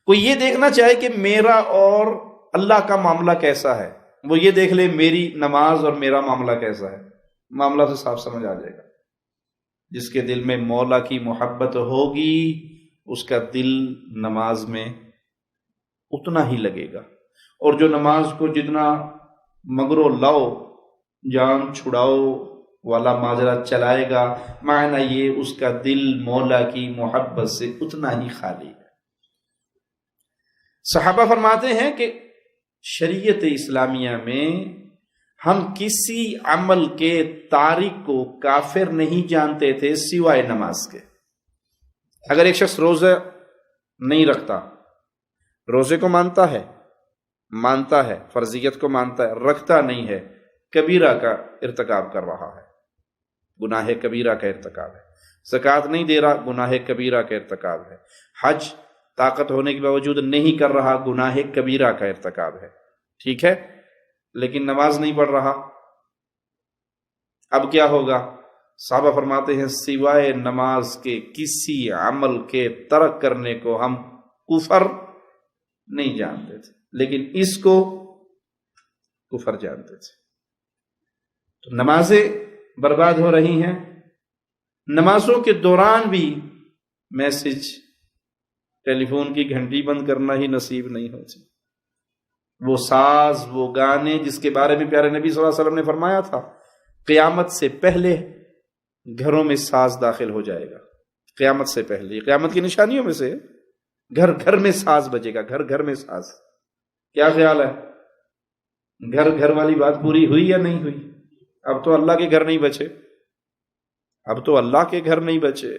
کوئی یہ دیکھنا چاہے کہ میرا اور اللہ کا معاملہ کیسا ہے، وہ یہ دیکھ لے میری نماز اور میرا معاملہ کیسا ہے، معاملہ تو صاف سمجھ آ جائے گا۔ جس کے دل میں مولا کی محبت ہوگی اس کا دل نماز میں اتنا ہی لگے گا، اور جو نماز کو جتنا مگرو لاؤ جان چھڑاؤ والا ماجرا چلائے گا، معنی یہ اس کا دل مولا کی محبت سے اتنا ہی خالی ہے۔ صحابہ فرماتے ہیں کہ شریعت اسلامیہ میں ہم کسی عمل کے تارک کو کافر نہیں جانتے تھے سوائے نماز کے. اگر ایک شخص روزہ نہیں رکھتا، روزے کو مانتا ہے، فرضیت کو مانتا ہے، رکھتا نہیں ہے، کبیرہ کا ارتکاب کر رہا ہے، گناہ کبیرہ کا ارتکاب ہے. زکوٰۃ نہیں دے رہا، گناہ کبیرہ کا ارتکاب ہے. حج طاقت ہونے کے باوجود نہیں کر رہا، گناہ کبیرہ کا ارتکاب ہے. ٹھیک ہے، لیکن نماز نہیں پڑھ رہا. اب کیا ہوگا؟ صحابہ فرماتے ہیں سوائے نماز کے کسی عمل کے ترک کرنے کو ہم کفر نہیں جانتے تھے، لیکن اس کو کفر جانتے تھے. تو نمازیں برباد ہو رہی ہیں. نمازوں کے دوران بھی میسج، ٹیلی فون کی گھنٹی بند کرنا ہی نصیب نہیں ہوتی. وہ ساز، وہ گانے جس کے بارے میں پیارے نبی صلی اللہ علیہ وسلم نے فرمایا تھا قیامت سے پہلے گھروں میں ساز داخل ہو جائے گا. قیامت سے پہلے، قیامت کی نشانیوں میں سے گھر گھر میں ساز بجے گا، گھر گھر میں ساز. کیا خیال ہے؟ گھر گھر والی بات پوری ہوئی یا نہیں ہوئی؟ اب تو اللہ کے گھر نہیں بچے، اب تو اللہ کے گھر نہیں بچے.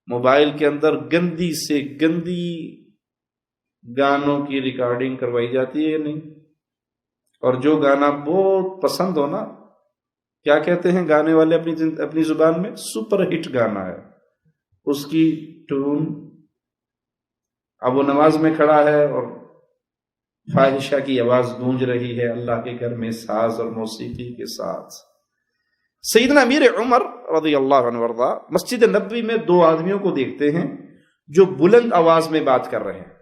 موبائل کے اندر گندی سے گندی گانوں کی ریکارڈنگ کروائی جاتی ہے یا نہیں؟ اور جو گانا بہت پسند ہو نا، کیا کہتے ہیں گانے والے اپنی زبان میں؟ سپر ہٹ گانا ہے، اس کی ٹون. اب وہ نماز میں کھڑا ہے اور فاحشہ کی آواز گونج رہی ہے اللہ کے گھر میں ساز اور موسیقی کے ساتھ. سیدنا امیر عمر رضی اللہ عنہ وارضا مسجد نبوی میں دو آدمیوں کو دیکھتے ہیں جو بلند آواز میں بات کر رہے ہیں.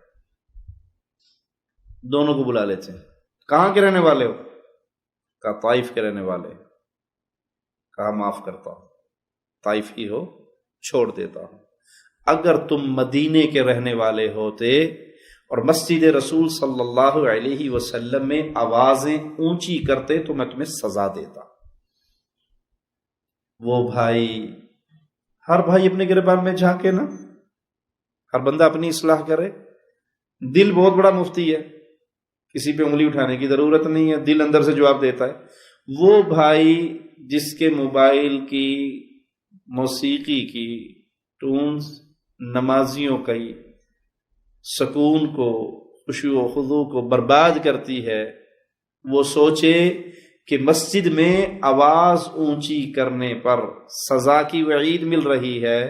دونوں کو بلا لیتے ہیں. کہاں کے رہنے والے ہو؟ کہا طائف کے رہنے والے. کہا معاف کرتا ہوں، طائف ہی ہو، چھوڑ دیتا ہوں. اگر تم مدینے کے رہنے والے ہوتے اور مسجد رسول صلی اللہ علیہ وسلم میں آوازیں اونچی کرتے تو میں تمہیں سزا دیتا. وہ بھائی، ہر بھائی اپنے گریبان میں جھانکے نا، ہر بندہ اپنی اصلاح کرے. دل بہت بڑا مفتی ہے، کسی پہ انگلی اٹھانے کی ضرورت نہیں ہے، دل اندر سے جواب دیتا ہے. وہ بھائی جس کے موبائل کی موسیقی کی ٹونز نمازیوں کی سکون کو، خشوع و خضوع کو برباد کرتی ہے، وہ سوچے کہ مسجد میں آواز اونچی کرنے پر سزا کی وعید مل رہی ہے،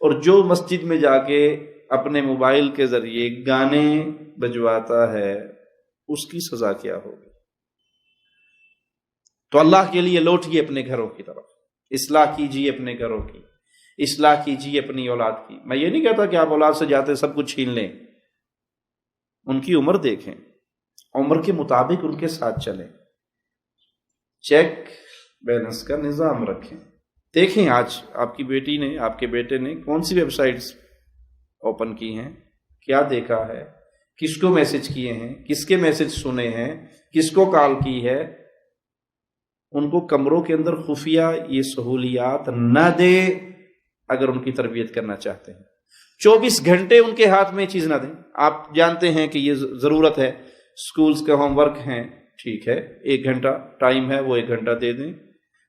اور جو مسجد میں جا کے اپنے موبائل کے ذریعے گانے بجواتا ہے اس کی سزا کیا ہوگی. تو اللہ کے لیے لوٹیے اپنے گھروں کی طرف، اصلاح کیجیے اپنے گھروں کی، اصلاح کیجیے اپنی اولاد کی. میں یہ نہیں کہتا کہ آپ اولاد سے جاتے سب کچھ چھین لیں، ان کی عمر دیکھیں، عمر کے مطابق ان کے ساتھ چلیں، چیک بیلنس کا نظام رکھیں. دیکھیں آج آپ کی بیٹی نے، آپ کے بیٹے نے کون سی ویب سائٹس اوپن کی ہیں، کیا دیکھا ہے، کس کو میسج کیے ہیں، کس کے میسج سنے ہیں، کس کو کال کی ہے. ان کو کمروں کے اندر خفیہ یہ سہولیات نہ دیں اگر ان کی تربیت کرنا چاہتے ہیں. 24 گھنٹے ان کے ہاتھ میں چیز نہ دیں. آپ جانتے ہیں کہ یہ ضرورت ہے، سکولز کے ہوم ورک ہیں، ٹھیک ہے، 1 گھنٹہ ٹائم ہے، وہ 1 گھنٹہ دے دیں.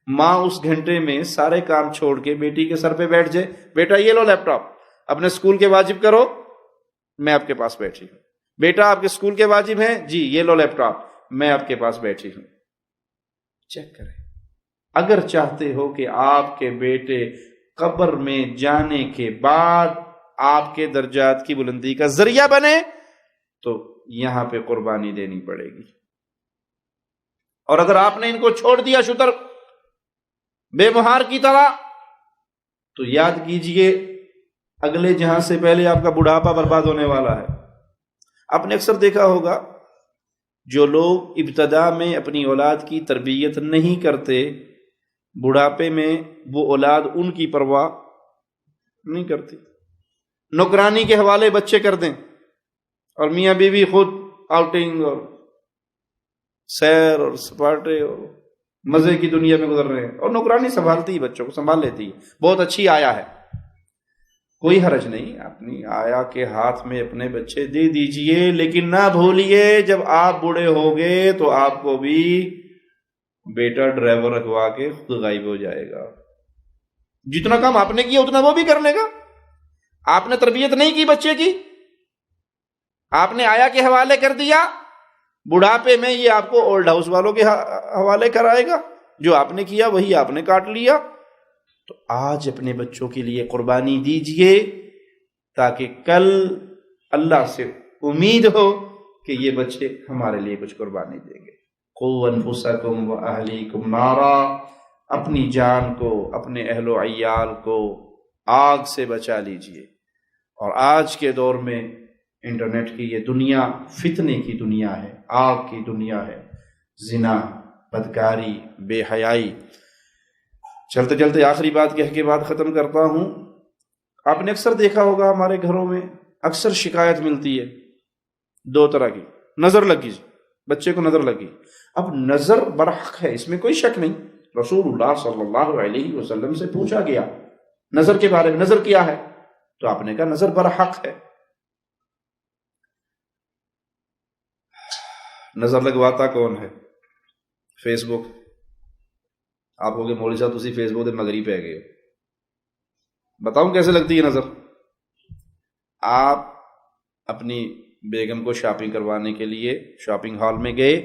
ماں اس گھنٹے میں سارے کام چھوڑ کے بیٹی کے سر پہ بیٹھ جائے، بیٹا یہ لو لیپ ٹاپ، اپنے سکول کے واجب کرو، میں آپ کے پاس بیٹھی ہوں. بیٹا آپ کے سکول کے واجب ہیں، جی یہ لو لیپ ٹاپ، میں آپ کے پاس بیٹھی ہوں. چیک کریں. اگر چاہتے ہو کہ آپ کے بیٹے قبر میں جانے کے بعد آپ کے درجات کی بلندی کا ذریعہ بنے تو یہاں پہ قربانی دینی پڑے گی. اور اگر آپ نے ان کو چھوڑ دیا شتر بے مہار کی طرح تو یاد کیجئے اگلے جہاں سے پہلے آپ کا بڑھاپا برباد ہونے والا ہے. آپ نے اکثر دیکھا ہوگا جو لوگ ابتدا میں اپنی اولاد کی تربیت نہیں کرتے، بڑھاپے میں وہ اولاد ان کی پرواہ نہیں کرتی. نوکرانی کے حوالے بچے کر دیں اور میاں بیوی خود آؤٹنگ اور سیر اور سپاٹے اور مزے کی دنیا میں گزر رہے ہیں، اور نوکرانی سنبھالتی ہے، بچوں کو سنبھال لیتی ہے. بہت اچھی آیا ہے، کوئی حرج نہیں، اپنی آیا کے ہاتھ میں اپنے بچے دے دیجئے، لیکن نہ بھولیے جب آپ بوڑھے ہوگے تو آپ کو بھی بیٹا ڈرائیور رکھوا کے خود غائب ہو جائے گا. جتنا کام آپ نے کیا اتنا وہ بھی کر لے گا. آپ نے تربیت نہیں کی بچے کی, آپ نے آیا کے حوالے کر دیا, بڑھاپے میں یہ آپ کو اولڈ ہاؤس والوں کے حوالے کرائے گا. جو آپ نے کیا وہی آپ نے کاٹ لیا. تو آج اپنے بچوں کے لیے قربانی دیجئے تاکہ کل اللہ سے امید ہو کہ یہ بچے ہمارے لیے کچھ قربانی دیں گے. قوا انفسکم واہلیکم نارا, اپنی جان کو, اپنے اہل و عیال کو آگ سے بچا لیجئے. اور آج کے دور میں انٹرنیٹ کی یہ دنیا فتنے کی دنیا ہے, آگ کی دنیا ہے. زنا, بدکاری, بے حیائی. چلتے چلتے آخری بات کہہ کے بات ختم کرتا ہوں. آپ نے اکثر دیکھا ہوگا ہمارے گھروں میں اکثر شکایت ملتی ہے دو طرح کی. نظر لگی, بچے کو نظر لگی. اب نظر برحق ہے, اس میں کوئی شک نہیں. رسول اللہ صلی اللہ علیہ وسلم سے پوچھا گیا نظر کے بارے میں, نظر کیا ہے؟ تو آپ نے کہا نظر برحق ہے. نظر لگواتا کون ہے؟ فیس بک. آپ ہوگے مولوی صاحب تسی فیس بک دے مغری پہ گئے ہو, بتاؤں کیسے لگتی ہے نظر؟ آپ اپنی بیگم کو شاپنگ کروانے کے لیے شاپنگ ہال میں گئے,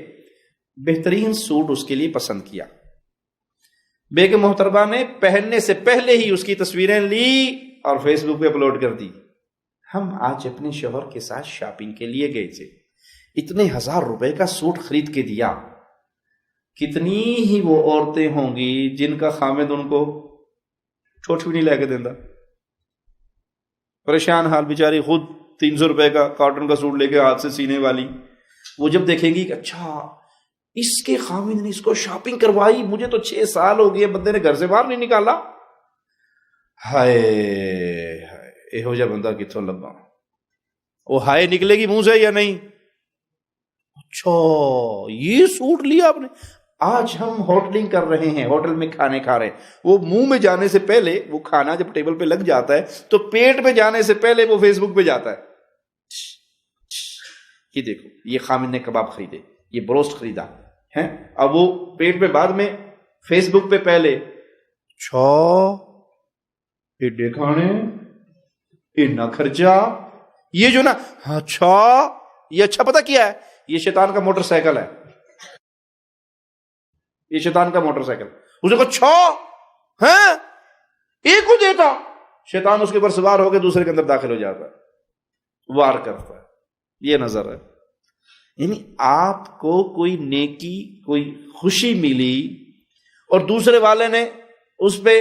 بہترین سوٹ اس کے لیے پسند کیا, بیگم محترمہ نے پہننے سے پہلے ہی اس کی تصویریں لی اور فیس بک پہ اپلوڈ کر دی. ہم آج اپنے شوہر کے ساتھ شاپنگ کے لیے گئے تھے, اتنے 1000 روپے کا سوٹ خرید کے دیا. کتنی ہی وہ عورتیں ہوں گی جن کا خامد ان کو چھوٹ بھی نہیں لے کے دینا, پریشان حال بیچاری, خود 300 روپے کا کاٹن کا سوٹ لے کے ہاتھ سے سینے والی. وہ جب دیکھے گی کہ اچھا اس کے خامد نے اس کو شاپنگ کروائی, مجھے تو 6 سال ہو گئے بندے نے گھر سے باہر نہیں نکالا, ہائے ہائے یہو جا بندہ کتوں لبا. وہ ہائے نکلے گی منہ سے یا نہیں؟ اچھا یہ سوٹ لیا آپ نے. آج ہم ہوٹلنگ کر رہے ہیں, ہوٹل میں کھانے کھا رہے ہیں, وہ منہ میں جانے سے پہلے, وہ کھانا جب ٹیبل پہ لگ جاتا ہے تو پیٹ میں جانے سے پہلے وہ فیس بک پہ جاتا ہے. یہ دیکھو یہ خامد نے کباب خریدے, یہ بروسٹ خریدا ہے, اب وہ پیٹ میں بعد میں, فیس بک پہ پہلے. اچھا ایڈے کھانے, اتنا خرچہ, یہ جو نا, اچھا یہ اچھا پتہ کیا ہے, یہ شیطان کا موٹر سائیکل ہے, یہ شیطان کا موٹر سائیکل. اسے کو اچھا ہے ایک کو دیتا, شیطان اس کے اوپر سوار ہو کے دوسرے کے اندر داخل ہو جاتا ہے, وار کرتا ہے. یہ نظر ہے. یعنی آپ کو کوئی نیکی, کوئی خوشی ملی اور دوسرے والے نے اس پہ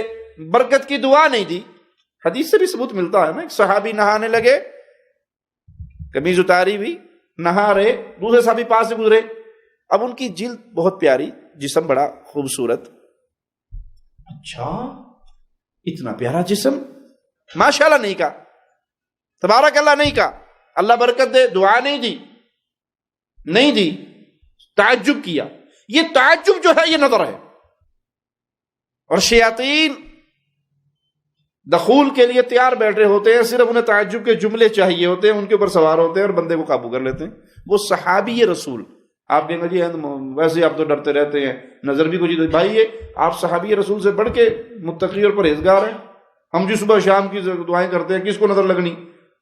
برکت کی دعا نہیں دی. حدیث سے بھی ثبوت ملتا ہے نا, ایک صحابی نہانے لگے, قمیض اتاری بھی, نہا رہے, دوسرے صحابی پاس سے گزرے, اب ان کی جلد بہت پیاری, جسم بڑا خوبصورت. اچھا اتنا پیارا جسم, ماشاءاللہ نہیں کہا, تبارک اللہ نہیں کہا, اللہ برکت دے دعا نہیں دی, نہیں دی, تعجب کیا. یہ تعجب جو ہے یہ نظر ہے. اور شیاطین دخول کے لیے تیار بیٹھے ہوتے ہیں, صرف انہیں تعجب کے جملے چاہیے ہوتے ہیں, ان کے اوپر سوار ہوتے ہیں اور بندے کو قابو کر لیتے ہیں. وہ صحابی رسول, آپ کہیں گے جی ویسے آپ تو ڈرتے رہتے ہیں, نظر بھی کچھ, بھائی یہ آپ صحابی رسول سے بڑھ کے متقی اور پرہیزگار ہیں. ہم جو صبح شام کی دعائیں کرتے ہیں, کس کو نظر لگنی؟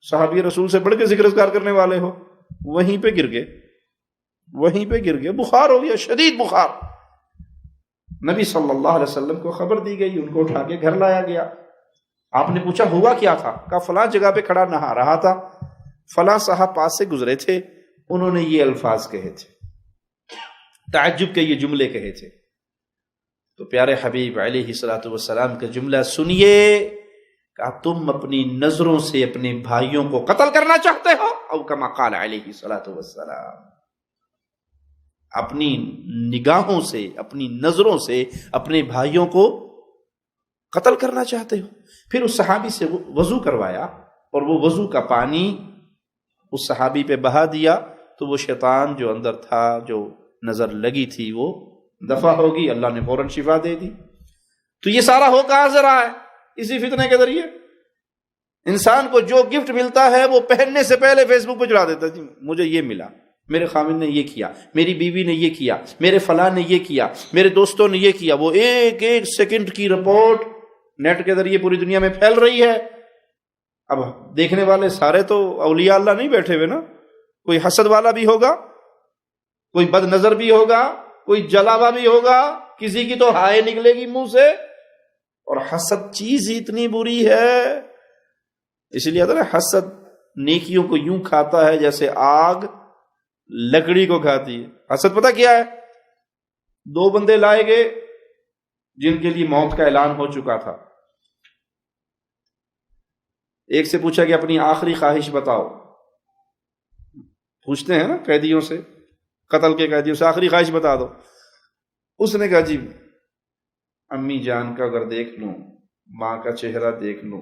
صحابی رسول سے بڑھ کے ذکر اذکار کرنے والے ہو. وہیں پہ گر گئے, وہیں پہ گر گئے, بخار ہو گیا, شدید بخار. نبی صلی اللہ علیہ وسلم کو خبر دی گئی, ان کو اٹھا کے گھر لایا گیا. آپ نے پوچھا ہوا کیا تھا؟ کہا فلاں جگہ پہ کھڑا نہا رہا تھا, فلاں صاحب پاس سے گزرے تھے, انہوں نے یہ الفاظ کہے تھے, تعجب کے یہ جملے کہے تھے. تو پیارے حبیب علیہ الصلوۃ والسلام کا جملہ سنیے, کہا تم اپنی نظروں سے اپنے بھائیوں کو قتل کرنا چاہتے ہو, او کما قال علیہ الصلوۃ والسلام, اپنی نگاہوں سے, اپنی نظروں سے اپنے بھائیوں کو قتل کرنا چاہتے ہو. پھر اس صحابی سے وضو کروایا اور وہ وضو کا پانی اس صحابی پہ بہا دیا, تو وہ شیطان جو اندر تھا, جو نظر لگی تھی, وہ دفع ہوگی, اللہ نے فوراً شفا دے دی. تو یہ سارا ہو کہاں سے رہا ہے؟ اسی فتنے کے ذریعے. انسان کو جو گفٹ ملتا ہے وہ پہننے سے پہلے فیس بک پہ چڑھا دیتا ہے, مجھے یہ ملا, میرے خامن نے یہ کیا، میری بیوی نے یہ کیا، میرے فلاں نے یہ کیا، میرے دوستوں نے یہ کیا. وہ ایک ایک سیکنڈ کی رپورٹ نیٹ کے ذریعے پوری دنیا میں پھیل رہی ہے. اب دیکھنے والے سارے تو اولیاء اللہ نہیں بیٹھے ہوئے نا، کوئی حسد والا بھی ہوگا، کوئی بد نظر بھی ہوگا، کوئی جلاوا بھی ہوگا، کسی کی تو ہائے نکلے گی منہ سے. اور حسد چیز ہی اتنی بری ہے، اس لیے حسد نیکیوں کو یوں کھاتا ہے جیسے آگ لکڑی کو کھاتی ہے. حسد پتہ کیا ہے؟ 2 بندے لائے گئے جن کے لیے موت کا اعلان ہو چکا تھا. ایک سے پوچھا کہ اپنی آخری خواہش بتاؤ. پوچھتے ہیں نا قیدیوں سے، قتل کے قیدیوں سے، آخری خواہش بتا دو. اس نے کہا جی امی جان کا اگر دیکھ لوں، ماں کا چہرہ دیکھ لوں،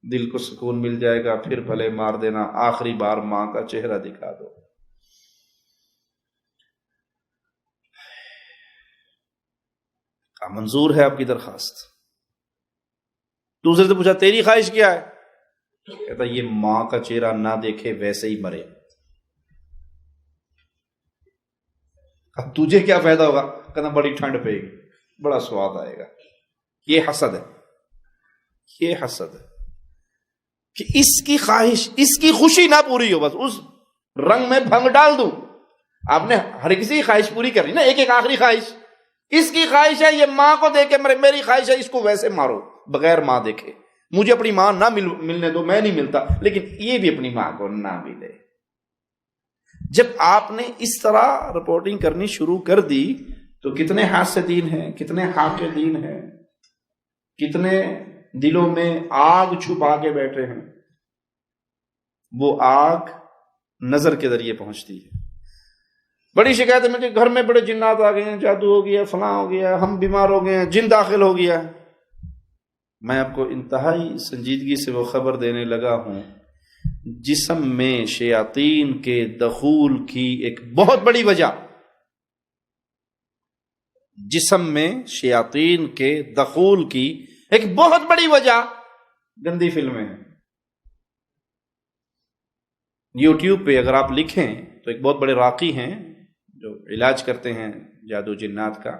دل کو سکون مل جائے گا، پھر بھلے مار دینا، آخری بار ماں کا چہرہ دکھا دو. منظور ہے آپ کی درخواست. دوسرے سے پوچھا تیری خواہش کیا ہے؟ کہتا یہ ماں کا چہرہ نہ دیکھے ویسے ہی مرے. اب تجھے کیا فائدہ ہوگا؟ کہنا بڑی ٹھنڈ پے گی، بڑا سواد آئے گا. یہ حسد ہے، یہ حسد ہے کہ اس کی خواہش، اس کی خوشی نہ پوری ہو، بس اس رنگ میں بھنگ ڈال دوں. آپ نے ہر کسی کی خواہش پوری کرنی نا، ایک ایک آخری خواہش. اس کی خواہش ہے یہ ماں کو دیکھے مرے، میری خواہش ہے اس کو ویسے مارو بغیر ماں دیکھے. مجھے اپنی ماں نہ ملنے دو، میں نہیں ملتا، لیکن یہ بھی اپنی ماں کو نہ ملے. جب آپ نے اس طرح رپورٹنگ کرنی شروع کر دی تو کتنے حاسدین ہیں، کتنے حاقدین ہیں، کتنے دلوں میں آگ چھپا کے بیٹھے ہیں. وہ آگ نظر کے ذریعے پہنچتی ہے. بڑی شکایت ہے مجھے، گھر میں بڑے جنات آ گئے ہیں، جادو ہو گیا، فلاں ہو گیا، ہم بیمار ہو گئے ہیں، جن داخل ہو گیا. میں آپ کو انتہائی سنجیدگی سے وہ خبر دینے لگا ہوں، جسم میں شیاطین کے دخول کی ایک بہت بڑی وجہ، جسم میں شیاطین کے دخول کی ایک بہت بڑی وجہ گندی فلمیں ہیں. یوٹیوب پہ اگر آپ لکھیں تو ایک بہت بڑے راقی ہیں جو علاج کرتے ہیں جادو جنات کا،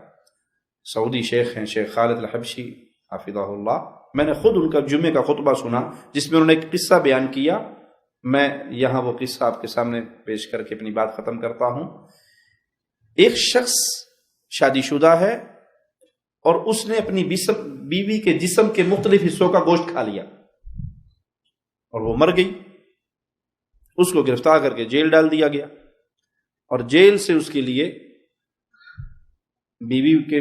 سعودی شیخ ہیں، شیخ خالد الحبشی حفظہ اللہ. میں نے خود ان کا جمعے کا خطبہ سنا جس میں انہوں نے ایک قصہ بیان کیا. میں یہاں وہ قصہ آپ کے سامنے پیش کر کے اپنی بات ختم کرتا ہوں. ایک شخص شادی شدہ ہے اور اس نے اپنی بیوی کے جسم کے مختلف حصوں کا گوشت کھا لیا اور وہ مر گئی. اس کو گرفتار کر کے جیل ڈال دیا گیا اور جیل سے اس کے لیے بیوی کے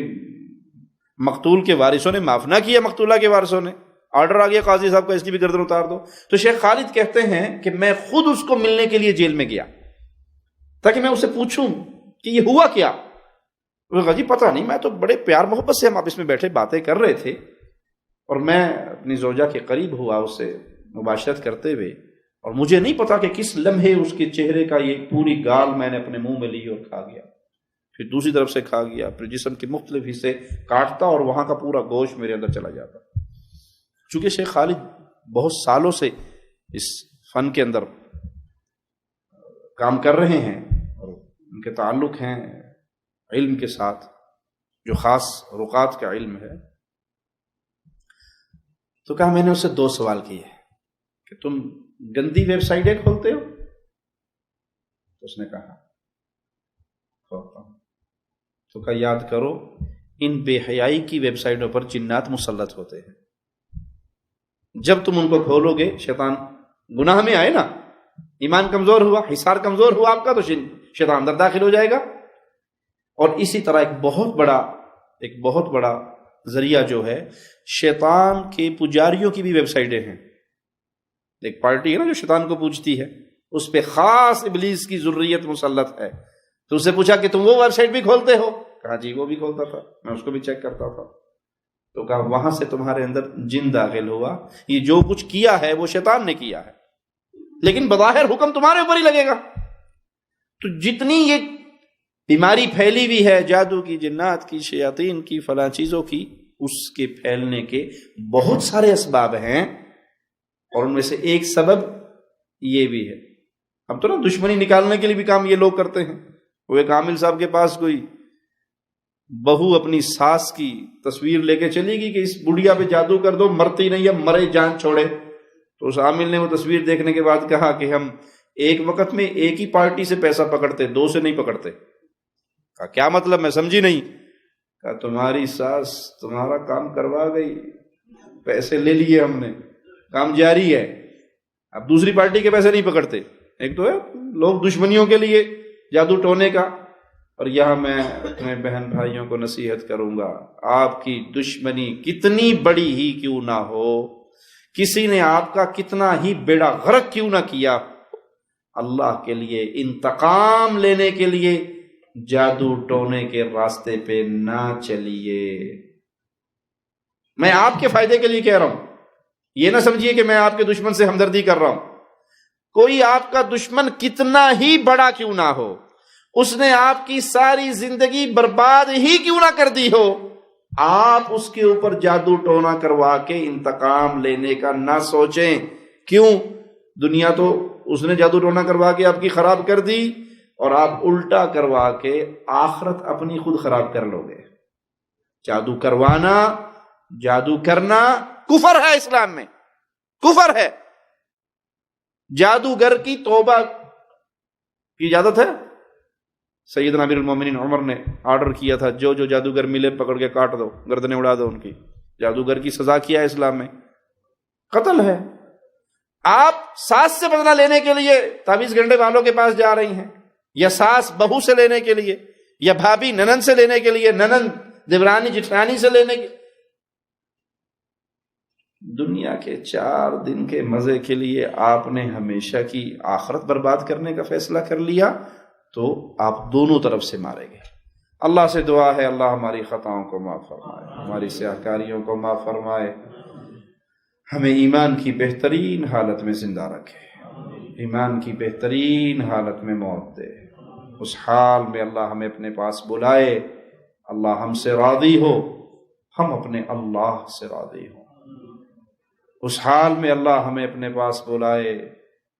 مقتول کے وارثوں نے معاف نہ کیا. مقتولہ کے وارثوں نے آرڈر آ گیا قاضی صاحب کا، اس کی بھی گردن اتار دو. تو شیخ خالد کہتے ہیں کہ میں خود اس کو ملنے کے لیے جیل میں گیا تاکہ میں اسے پوچھوں کہ یہ ہوا کیا. وہ کہا جی پتہ نہیں، میں تو بڑے پیار محبت سے ہم آپس میں بیٹھے باتیں کر رہے تھے اور میں اپنی زوجہ کے قریب ہوا اس سے مباشرت کرتے ہوئے، اور مجھے نہیں پتا کہ کس لمحے اس کے چہرے کا یہ پوری گال میں نے اپنے منہ میں لی اور کھا گیا، پھر دوسری طرف سے کھا گیا، پھر جسم کے مختلف حصے کاٹتا اور وہاں کا پورا گوشت میرے اندر چلا جاتا. چونکہ شیخ خالد بہت سالوں سے اس فن کے اندر کام کر رہے ہیں اور ان کے تعلق ہیں علم کے ساتھ جو خاص رقات کا علم ہے، تو کہا میں نے اسے 2 سوال کیے کہ تم گندی ویب سائٹیں کھولتے ہو؟ تو اس نے کہا کھولتا ہوں. تو کہا یاد کرو ان بے حیائی کی ویب سائٹوں پر جنات مسلط ہوتے ہیں. جب تم ان کو کھولو گے شیطان گناہ میں آئے نا، ایمان کمزور ہوا، حصار کمزور ہوا آپ کا، تو شیطان اندر داخل ہو جائے گا. اور اسی طرح ایک بہت بڑا ذریعہ جو ہے شیطان کے پجاریوں کی بھی ویب سائٹیں ہیں. ایک پارٹی ہے نا جو شیطان کو پوجتی ہے، اس پہ خاص ابلیس کی ذریت مسلط ہے. تو اس سے پوچھا کہ تم وہ ویب سائٹ بھی کھولتے ہو؟ کہا جی وہ بھی کھولتا تھا، میں اس کو بھی چیک کرتا تھا. تو کہا وہاں سے تمہارے اندر جن داخل ہوا، یہ جو کچھ کیا ہے وہ شیطان نے کیا ہے، لیکن بظاہر حکم تمہارے اوپر ہی لگے گا. تو جتنی یہ بیماری پھیلی ہوئی ہے جادو کی، جنات کی، شیاطین کی، فلاں چیزوں کی، اس کے پھیلنے کے بہت سارے اسباب ہیں اور ان میں سے ایک سبب یہ بھی ہے. اب تو نا دشمنی نکالنے کے لیے بھی کام یہ لوگ کرتے ہیں. وہ ایک عامل صاحب کے پاس کوئی بہو اپنی ساس کی تصویر لے کے چلی گئی کہ اس بڑھیا پہ جادو کر دو، مرتی نہیں ہے، مرے جان چھوڑے. تو اس عامل نے وہ تصویر دیکھنے کے بعد کہا کہ ہم ایک وقت میں ایک ہی پارٹی سے پیسہ پکڑتے، دو سے نہیں پکڑتے. کہا کیا مطلب؟ میں سمجھی نہیں. کہا تمہاری ساس تمہارا کام کروا گئی، پیسے لے لیے ہم نے، کام جاری ہے، اب دوسری پارٹی کے پیسے نہیں پکڑتے. ایک تو ہے لوگ دشمنیوں کے لیے جادو ٹونے کا، اور یہاں میں اپنے بہن بھائیوں کو نصیحت کروں گا، آپ کی دشمنی کتنی بڑی ہی کیوں نہ ہو، کسی نے آپ کا کتنا ہی بیڑا غرق کیوں نہ کیا، اللہ کے لیے انتقام لینے کے لیے جادو ٹونے کے راستے پہ نہ چلیے. میں آپ کے فائدے کے لیے کہہ رہا ہوں، یہ نہ سمجھیے کہ میں آپ کے دشمن سے ہمدردی کر رہا ہوں. کوئی آپ کا دشمن کتنا ہی بڑا کیوں نہ ہو، اس نے آپ کی ساری زندگی برباد ہی کیوں نہ کر دی ہو، آپ اس کے اوپر جادو ٹونا کروا کے انتقام لینے کا نہ سوچیں. کیوں؟ دنیا تو اس نے جادو ٹونا کروا کے آپ کی خراب کر دی، اور آپ الٹا کروا کے آخرت اپنی خود خراب کر لو گے. جادو کروانا، جادو کرنا کفر ہے، اسلام میں کفر ہے. جادوگر کی توبہ کی اجازت ہے. سیدنا امیر المومنین عمر نے آرڈر کیا تھا جو جو جادوگر ملے پکڑ کے کاٹ دو، گردنیں اڑا دو ان کی. جادوگر کی سزا کیا ہے اسلام میں؟ قتل ہے. آپ ساس سے بدلہ لینے کے لیے تعویذ گنڈے والوں کے پاس جا رہی ہیں، یا ساس بہو سے لینے کے لیے، یا بھابھی ننند سے لینے کے لیے، ننند دیورانی جٹھانی سے لینے کے. دنیا کے 4 دن کے مزے کے لیے آپ نے ہمیشہ کی آخرت برباد کرنے کا فیصلہ کر لیا، تو آپ دونوں طرف سے مارے گئے. اللہ سے دعا ہے اللہ ہماری خطاؤں کو معاف فرمائے، ہماری سیاہکاریوں کو معاف فرمائے، ہمیں ایمان کی بہترین حالت میں زندہ رکھے، ایمان کی بہترین حالت میں موت دے. اس حال میں اللہ ہمیں اپنے پاس بلائے، اللہ ہم سے راضی ہو، ہم اپنے اللہ سے راضی ہوں. اس حال میں اللہ ہمیں اپنے پاس بلائے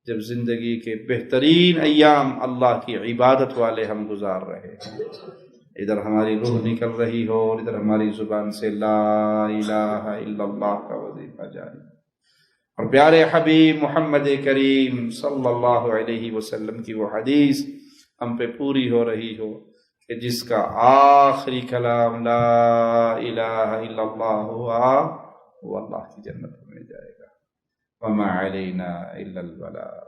جب زندگی کے بہترین ایام اللہ کی عبادت والے ہم گزار رہے ہیں، ادھر ہماری روح نکل رہی ہو اور ادھر ہماری زبان سے لا الہ الا اللہ کا وظیفہ جاری، اور پیارے حبیب محمد کریم صلی اللہ علیہ وسلم کی وہ حدیث ہم پہ پوری ہو رہی ہو کہ جس کا آخری کلام لا الہ الا اللہ ہوا وہ اللہ کی جنت میں جائے گا. وما علینا الا البلاغ.